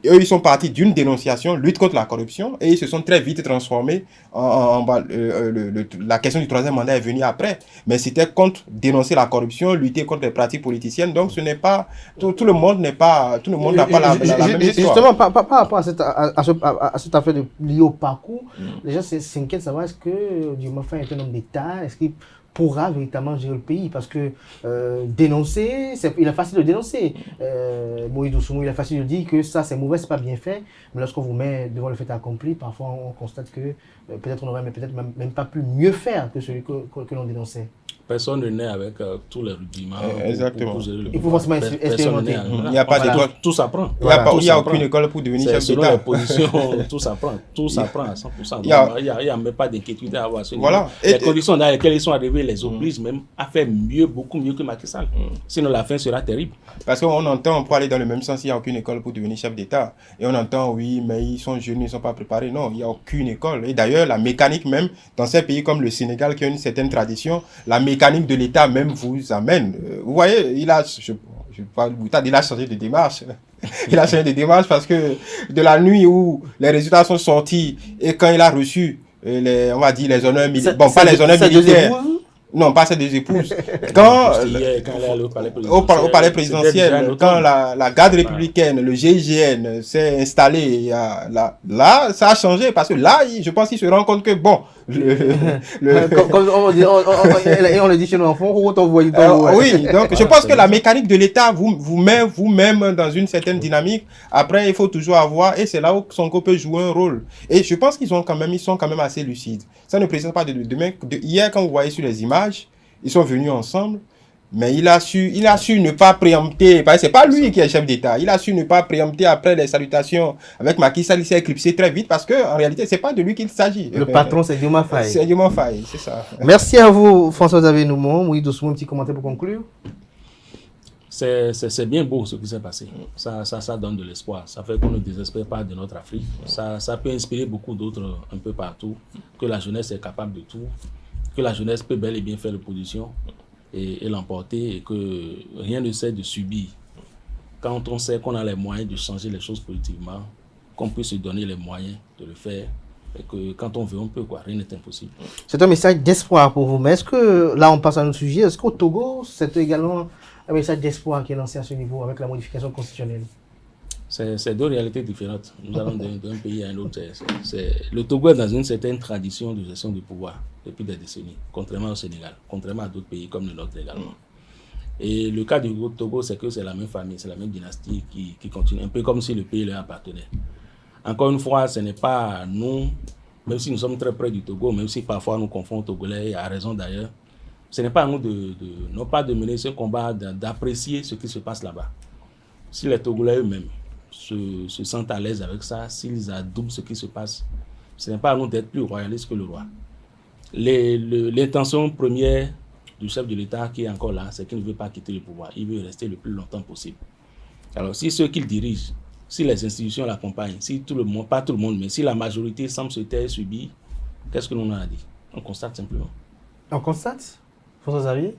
Eux, ils sont partis d'une dénonciation, lutte contre la corruption, et ils se sont très vite transformés la question du troisième mandat est venue après. Mais c'était contre dénoncer la corruption, lutter contre les pratiques politiciennes. Donc, ce n'est pas tout le monde n'a pas la même histoire. Justement, par rapport à cette affaire liée au parcours, les gens s'inquiètent de savoir est-ce que Diomaye Faye est un homme d'État, est-ce qu'il pourra véritablement gérer le pays, parce que dénoncer, il est facile de dénoncer. Moïse Doussoumou, il est facile de dire que ça c'est mauvais, c'est pas bien fait, mais lorsqu'on vous met devant le fait accompli, parfois on constate que peut-être on aurait même pas pu mieux faire que celui que l'on dénonçait. Personne ne naît avec tous les rudiments. Exactement. Il faut forcément expérimenter. Il n'y a pas d'école. Tout s'apprend. Il n'y a aucune école pour devenir chef selon d'État. les positions, tout s'apprend. Tout s'apprend à 100%. Il n'y a même pas d'inquiétude à avoir. Voilà. Les conditions dans lesquelles ils sont arrivés les obligent même à faire beaucoup mieux que Macky Sall. Sinon, la fin sera terrible. Parce qu'on entend, pour aller dans le même sens, il n'y a aucune école pour devenir chef d'État. Et on entend, oui, mais ils sont jeunes, ils ne sont pas préparés. Non, il n'y a aucune école. Et d'ailleurs, la mécanique même, dans ces pays comme le Sénégal, qui a une certaine tradition, la mécanique de l'État même vous amène. Vous voyez, il a changé de démarche. Il a changé de démarche parce que de la nuit où les résultats sont sortis et quand il a reçu on va dire les honneurs militaires, bon, pas les honneurs militaires. Non, pas ces deux épouses. Quand au palais présidentiel, quand la garde républicaine, le GIGN s'est installé, là, ça a changé parce que là, je pense qu'il se rend compte que bon, comme on le dit chez nos enfants, oui, donc je pense que la mécanique de l'État vous met vous-même dans une certaine dynamique. Après, il faut toujours avoir, et c'est là où Sonko peut jouer un rôle. Et je pense qu'ils sont quand même assez lucides. Ça ne précise pas de demain. Hier, quand vous voyez sur les images, ils sont venus ensemble, mais il a su ne pas préempter, parce que c'est pas lui qui est chef d'État, il a su ne pas préempter après les salutations avec Macky Sall, il s'est éclipsé très vite parce que en réalité c'est pas de lui qu'il s'agit. Le patron c'est Diomaye Faye. C'est Diomaye Faye, c'est ça. Merci à vous François-Xavier Noumon. Oui, doucement un petit commentaire pour conclure. C'est bien beau ce qui s'est passé. Ça donne de l'espoir. Ça fait qu'on ne désespère pas de notre Afrique. Ça peut inspirer beaucoup d'autres un peu partout, que la jeunesse est capable de tout, que la jeunesse peut bel et bien faire l'opposition et l'emporter, et que rien ne sert de subir. Quand on sait qu'on a les moyens de changer les choses politiquement, qu'on peut se donner les moyens de le faire, et que quand on veut, on peut, quoi. Rien n'est impossible. C'est un message d'espoir pour vous. Mais est-ce que, là on passe à un autre sujet, est-ce qu'au Togo, c'est également un message d'espoir qui est lancé à ce niveau avec la modification constitutionnelle? C'est deux réalités différentes. Nous allons d'un pays à un autre. Le Togo est dans une certaine tradition de gestion du pouvoir depuis des décennies, contrairement au Sénégal, contrairement à d'autres pays comme le nôtre également. Et le cas du Togo, c'est que c'est la même famille, c'est la même dynastie qui continue, un peu comme si le pays leur appartenait. Encore une fois, ce n'est pas nous, même si nous sommes très près du Togo, même si parfois nous confondons Togolais, et à raison d'ailleurs, ce n'est pas à nous non pas de mener ce combat, d'apprécier ce qui se passe là-bas. Si les Togolais eux-mêmes se sentent à l'aise avec ça, s'ils adoubent ce qui se passe, ce n'est pas à nous d'être plus royalistes que le roi. L'intention première du chef de l'État qui est encore là, c'est qu'il ne veut pas quitter le pouvoir. Il veut rester le plus longtemps possible. Alors, si ceux qu'il dirige, si les institutions l'accompagnent, si tout le monde, pas tout le monde, mais si la majorité semble se taire et subir, qu'est-ce que l'on a à dire? On constate simplement. On constate, François Xavier?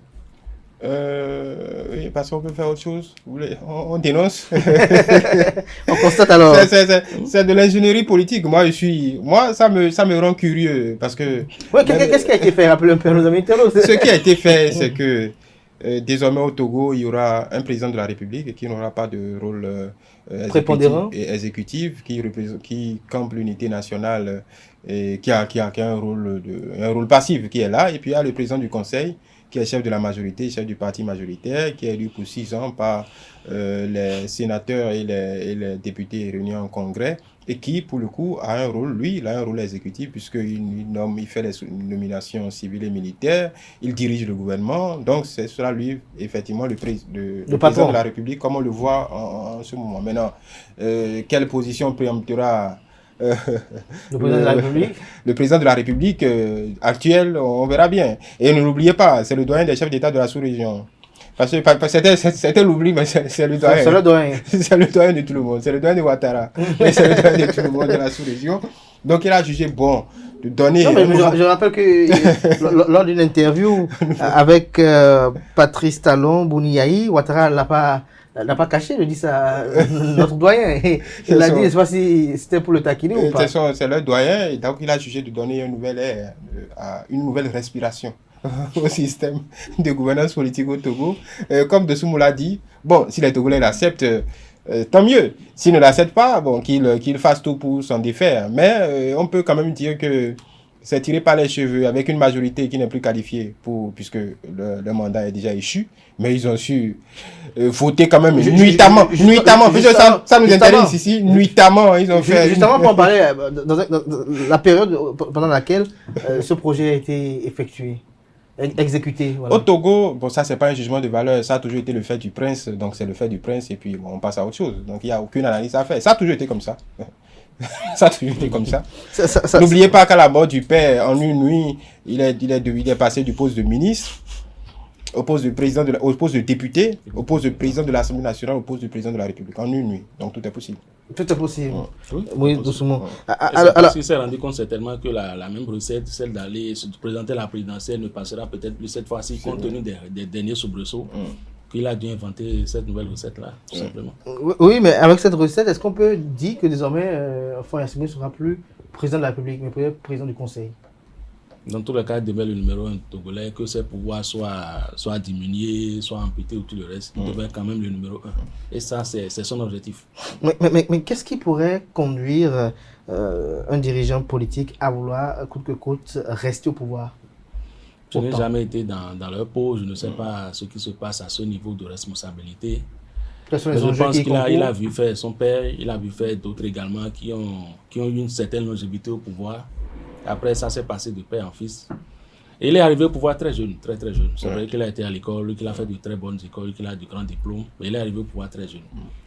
Oui, parce qu'on peut faire autre chose. On dénonce. On constate alors. C'est de l'ingénierie politique. Moi, ça me rend curieux parce que. Ouais, qu'est-ce qui a été fait? Rappelez un peu à nos amis internautes. Ce qui a été fait, c'est que désormais au Togo, il y aura un président de la République qui n'aura pas de rôle prépondérant et exécutif, qui campe l'unité nationale et qui a un rôle passif qui est là. Et puis il y a le président du Conseil qui est chef de la majorité, chef du parti majoritaire, qui est élu pour 6 ans par les sénateurs et les députés réunis en congrès, et qui, pour le coup, a un rôle, lui, il a un rôle exécutif, puisqu'il fait les nominations civiles et militaires, il dirige le gouvernement, donc c'est cela, lui, effectivement, le président de la République, comme on le voit en ce moment. Maintenant, quelle position préemptera le président de la République. Le président de la République actuel, on verra bien. Et ne l'oubliez pas, c'est le doyen des chefs d'État de la sous-région. Parce que c'était l'oubli, mais c'est le doyen. C'est le doyen. C'est le doyen de tout le monde. C'est le doyen de Ouattara. Mais c'est le doyen de tout le monde de la sous-région. Donc il a jugé bon de donner... Non, mais je rappelle que lors d'une interview avec Patrice Talon Bouniaï, Ouattara n'a pas caché, il dit ça, notre doyen. Il a dit, je ne sais pas si c'était pour le taquiner ou pas. C'est le doyen, et donc il a jugé de donner une nouvelle air, une nouvelle respiration au système de gouvernance politique au Togo. Comme Dessoumo l'a dit, bon, si les Togolais l'acceptent, tant mieux. S'ils ne l'acceptent pas, bon, qu'ils fassent tout pour s'en défaire. Mais on peut quand même dire que c'est tiré par les cheveux avec une majorité qui n'est plus qualifiée puisque le mandat est déjà échu. Mais ils ont su voter quand même nuitamment. Ça nous intéresse ici. Nuitamment, ils ont fait... Justement, pour en parler, dans la période pendant laquelle ce projet a été effectué, exécuté. Voilà. Au Togo, bon, ça, c'est pas un jugement de valeur. Ça a toujours été le fait du prince. Donc, c'est le fait du prince et puis bon, on passe à autre chose. Donc, il n'y a aucune analyse à faire. Ça a toujours été comme ça. Ça a toujours été comme ça. N'oubliez pas qu'à la mort du père, en une nuit, il est passé du poste de ministre au poste de président au poste de député, au poste de président de l'Assemblée nationale, au poste de président de la République, en une nuit. Donc tout est possible. Tout est possible. Oui, doucement. Alors, il s'est rendu compte certainement que la même recette, celle d'aller se présenter à la présidentielle, ne passera peut-être plus cette fois-ci, compte tenu des derniers soubresauts. Qu'il a dû inventer cette nouvelle recette-là, tout simplement. Oui, mais avec cette recette, est-ce qu'on peut dire que désormais, Faure Gnassingbé ne sera plus président de la République, mais peut-être président du Conseil? Dans tous les cas, il devait le numéro 1 togolais, que ses pouvoirs soient diminués, soient amputés ou tout le reste. Il devait quand même le numéro 1. Et ça, c'est son objectif. Mais qu'est-ce qui pourrait conduire un dirigeant politique à vouloir, coûte que coûte, rester au pouvoir? Je n'ai jamais été dans leur peau, je ne sais pas ce qui se passe à ce niveau de responsabilité. Mais je pense qu'il a vu faire son père, il a vu faire d'autres également qui ont eu une certaine longévité au pouvoir. Après, ça s'est passé de père en fils. Et il est arrivé au pouvoir très jeune, très très jeune. C'est vrai qu'il a été à l'école, qu'il a fait de très bonnes écoles, qu'il a de grands diplômes, mais il est arrivé au pouvoir très jeune.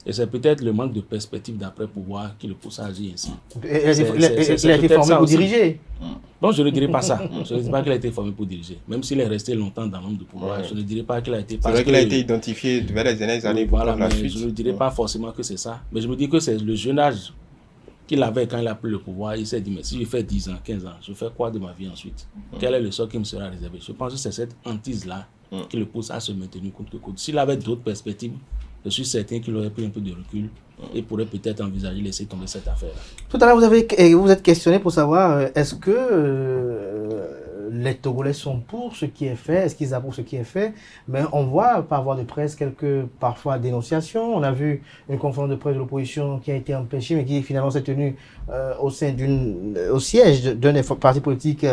Et c'est peut-être le manque de perspective d'après-pouvoir qui le pousse à agir ainsi. Il a été formé pour diriger. Bon, je ne dirais pas ça. Je ne dis pas qu'il a été formé pour diriger. Même s'il est resté longtemps dans l'ombre du pouvoir, je ne dirais pas qu'il a été... C'est vrai qu'il a été identifié vers les dernières années pour prendre la suite. Je ne dirais pas forcément que c'est ça. Mais je me dis que c'est le jeune âge qu'il avait quand il a pris le pouvoir. Il s'est dit, mais si je fais 10 ans, 15 ans, je fais quoi de ma vie ensuite? Quel est le sort qui me sera réservé? Je pense que c'est cette hantise-là qui le pousse à se maintenir coûte que coûte. S'il avait d'autres perspectives, je suis certain qu'il aurait pris un peu de recul et pourrait peut-être envisager de laisser tomber cette affaire-là. Tout à l'heure, vous êtes questionné pour savoir est-ce que les Togolais sont pour ce qui est fait, est-ce qu'ils approuvent ce qui est fait, mais on voit par voie de presse quelques parfois dénonciations. On a vu une conférence de presse de l'opposition qui a été empêchée, mais qui finalement s'est tenue au siège d'un des partis politiques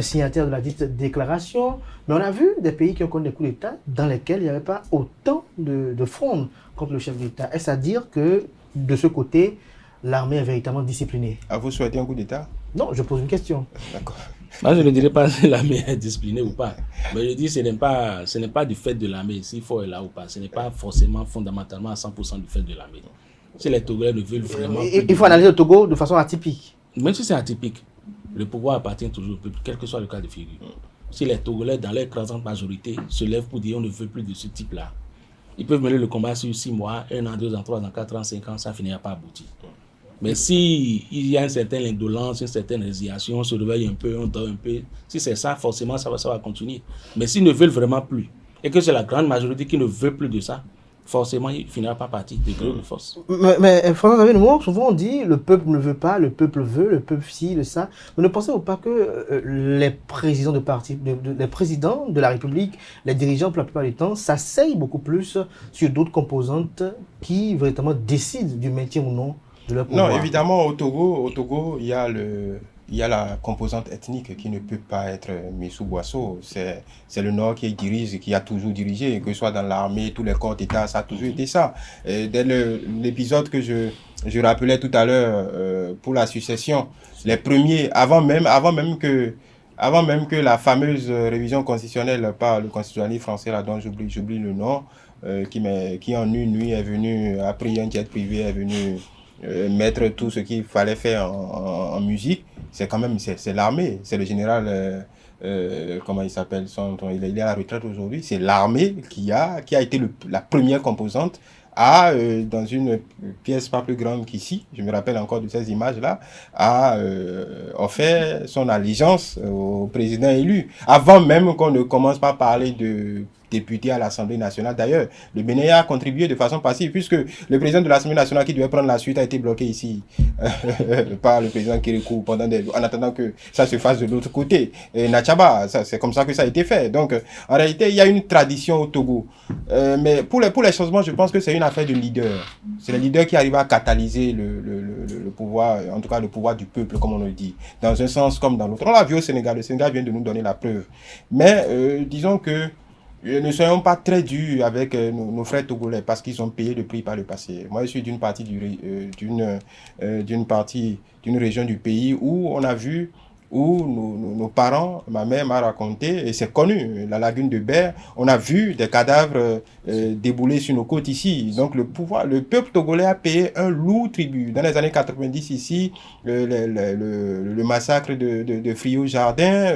signataires de la dite déclaration. Mais on a vu des pays qui ont connu des coups d'État dans lesquels il n'y avait pas autant de fronde contre le chef d'État. Est-ce à dire que de ce côté, l'armée est véritablement disciplinée? À vous souhaiter un coup d'État? Non, je pose une question. D'accord. Moi, je ne dirais pas si l'armée est disciplinée ou pas. Mais je dis que ce n'est pas du fait de l'armée, s'il faut être là ou pas. Ce n'est pas forcément fondamentalement à 100% du fait de l'armée. Si les Togolais ne veulent vraiment... Il faut analyser le Togo de façon atypique. Même si c'est atypique, le pouvoir appartient toujours au peuple, quel que soit le cas de figure. Si les Togolais, dans l'écrasante majorité, se lèvent pour dire on ne veut plus de ce type-là, ils peuvent mener le combat sur 6 mois, 1 an, 2 ans, 3 ans, 4 ans, 5 ans, ça finira pas abouti. Mais si il y a une certaine indolence, une certaine résiliation, on se réveille un peu, on dort un peu, si c'est ça, forcément, ça va continuer. Mais s'ils ne veulent vraiment plus, et que c'est la grande majorité qui ne veut plus de ça, forcément, il finira par partir de gré de force. Mais François Xavier Noumo, souvent on dit le peuple ne veut pas, le peuple veut, le peuple ci, le ça. Mais ne pensez-vous pas que les présidents de parti, les présidents de la République, les dirigeants pour la plupart du temps, s'asseyent beaucoup plus sur d'autres composantes qui véritablement décident du maintien ou non de leur pouvoir? Non, évidemment, au Togo, il y a la composante ethnique qui ne peut pas être mise sous boisseau. C'est le Nord qui dirige, qui a toujours dirigé, que ce soit dans l'armée, tous les corps d'État, ça a toujours été ça. Et dès l'épisode que je rappelais tout à l'heure pour la succession, les premiers, avant même que la fameuse révision constitutionnelle par le constitutionnaliste français, là, dont j'oublie le nom, qui en une nuit est venu, a pris un jet privé, est venu mettre tout ce qu'il fallait faire en musique. C'est quand même, c'est l'armée, c'est le général, comment il s'appelle, il est à la retraite aujourd'hui, c'est l'armée qui a été la première composante dans une pièce pas plus grande qu'ici, je me rappelle encore de ces images-là, a offert son allégeance au président élu, avant même qu'on ne commence par parler de député à l'Assemblée nationale. D'ailleurs, le Bénin a contribué de façon passive, puisque le président de l'Assemblée nationale qui devait prendre la suite a été bloqué ici par le président Kérékou en attendant que ça se fasse de l'autre côté. Et Nachaba, c'est comme ça que ça a été fait. Donc, en réalité, il y a une tradition au Togo. Mais pour les changements, je pense que c'est une affaire de leader. C'est le leader qui arrive à catalyser le pouvoir, en tout cas le pouvoir du peuple, comme on le dit, dans un sens comme dans l'autre. On l'a vu au Sénégal. Le Sénégal vient de nous donner la preuve. Mais disons que ne soyons pas très durs avec nos frères togolais parce qu'ils ont payé le prix par le passé. Moi, je suis d'une région du pays où on a vu, où nos parents, ma mère m'a raconté, et c'est connu, la lagune de Berre, on a vu des cadavres débouler sur nos côtes ici. Donc le peuple togolais a payé un lourd tribut. Dans les années 90 ici, le massacre de Frio Jardin,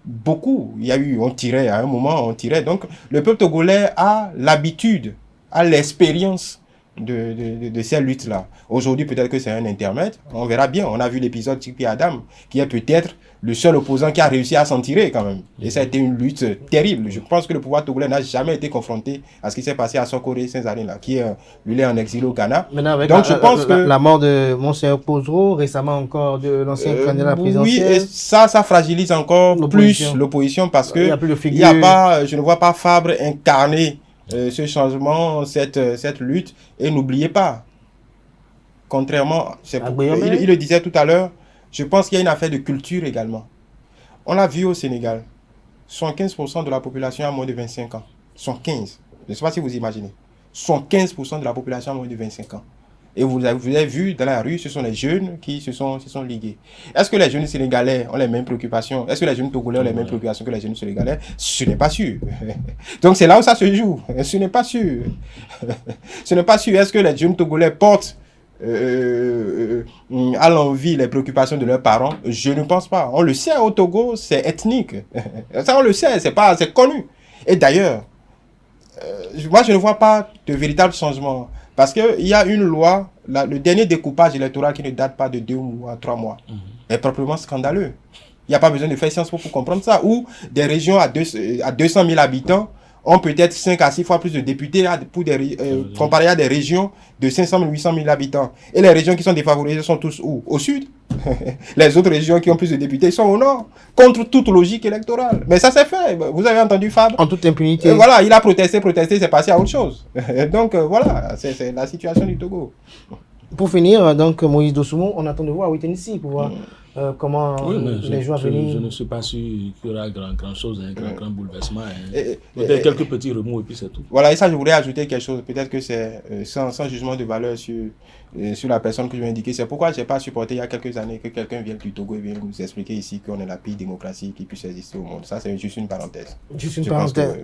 beaucoup, on tirait, à un moment on tirait. Donc le peuple togolais a l'habitude, a l'expérience de ces luttes-là. Aujourd'hui, peut-être que c'est un intermède. On verra bien. On a vu l'épisode Tipi Adam, qui est peut-être le seul opposant qui a réussi à s'en tirer quand même. Et ça a été une lutte terrible. Je pense que le pouvoir togolais n'a jamais été confronté à ce qui s'est passé à Sokoré Saint-Zarin, qui est lui est en exil au Ghana. Donc je pense que la mort de Monseigneur Pozro, récemment encore de l'ancien candidat présidentiel. Oui, et ça fragilise encore plus l'opposition parce que je ne vois pas Fabre incarner ce changement, cette lutte. Et n'oubliez pas, contrairement, il le disait tout à l'heure, je pense qu'il y a une affaire de culture également. On l'a vu au Sénégal, 75% de la population a moins de 25 ans. 75. Je ne sais pas si vous imaginez. 75% de la population a moins de 25 ans. Et vous avez vu dans la rue, ce sont les jeunes qui se sont ligués. Est-ce que les jeunes sénégalais ont les mêmes préoccupations? Est-ce que les jeunes togolais ont les mêmes préoccupations que les jeunes sénégalais? Ce n'est pas sûr. Donc c'est là où ça se joue. Ce n'est pas sûr. Ce n'est pas sûr. Est-ce que les jeunes togolais portent à l'envie les préoccupations de leurs parents? Je ne pense pas. On le sait au Togo, c'est ethnique. Ça on le sait, c'est connu. Et d'ailleurs, moi je ne vois pas de véritable changement. Parce qu'il y a une loi, le dernier découpage électoral qui ne date pas de 2 mois, 3 mois, est proprement scandaleux. Il n'y a pas besoin de faire Sciences Po pour comprendre ça. Ou des régions à 200 000 habitants ont peut-être 5 à 6 fois plus de députés comparé à des régions de 500 000, 800 000 habitants. Et les régions qui sont défavorisées sont tous où? Au sud. Les autres régions qui ont plus de députés sont au nord, contre toute logique électorale. Mais ça s'est fait. Vous avez entendu Fabre? En toute impunité. Voilà, il a protesté, c'est passé à autre chose. Donc voilà, c'est la situation du Togo. Pour finir, donc Moïse Dossoumo, on attend de voir Wittensi pour voir comment les jours à venir. Je ne suis pas sûr qu'il y aura grand chose, un grand bouleversement. Peut-être quelques petits remous et puis c'est tout. Voilà, et ça je voulais ajouter quelque chose. Peut-être que c'est sans jugement de valeur sur la personne que je vais indiquer. C'est pourquoi je n'ai pas supporté il y a quelques années que quelqu'un vienne du Togo et vienne nous expliquer ici qu'on est la pire démocratie qui puisse exister au monde. Ça c'est juste une parenthèse. Juste une parenthèse.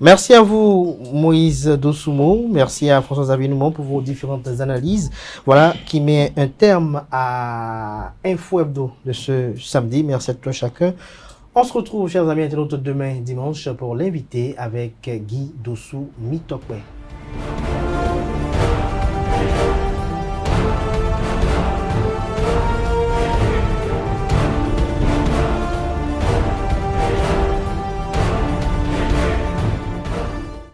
Merci à vous Moïse Dossoumo. Merci à François-Xavier Noumo pour vos différentes analyses. Voilà qui met un terme à Info Hebdo de ce samedi. Merci à tous chacun. On se retrouve, chers amis internautes, demain dimanche pour l'invité avec Guy Dossou Mitokwe.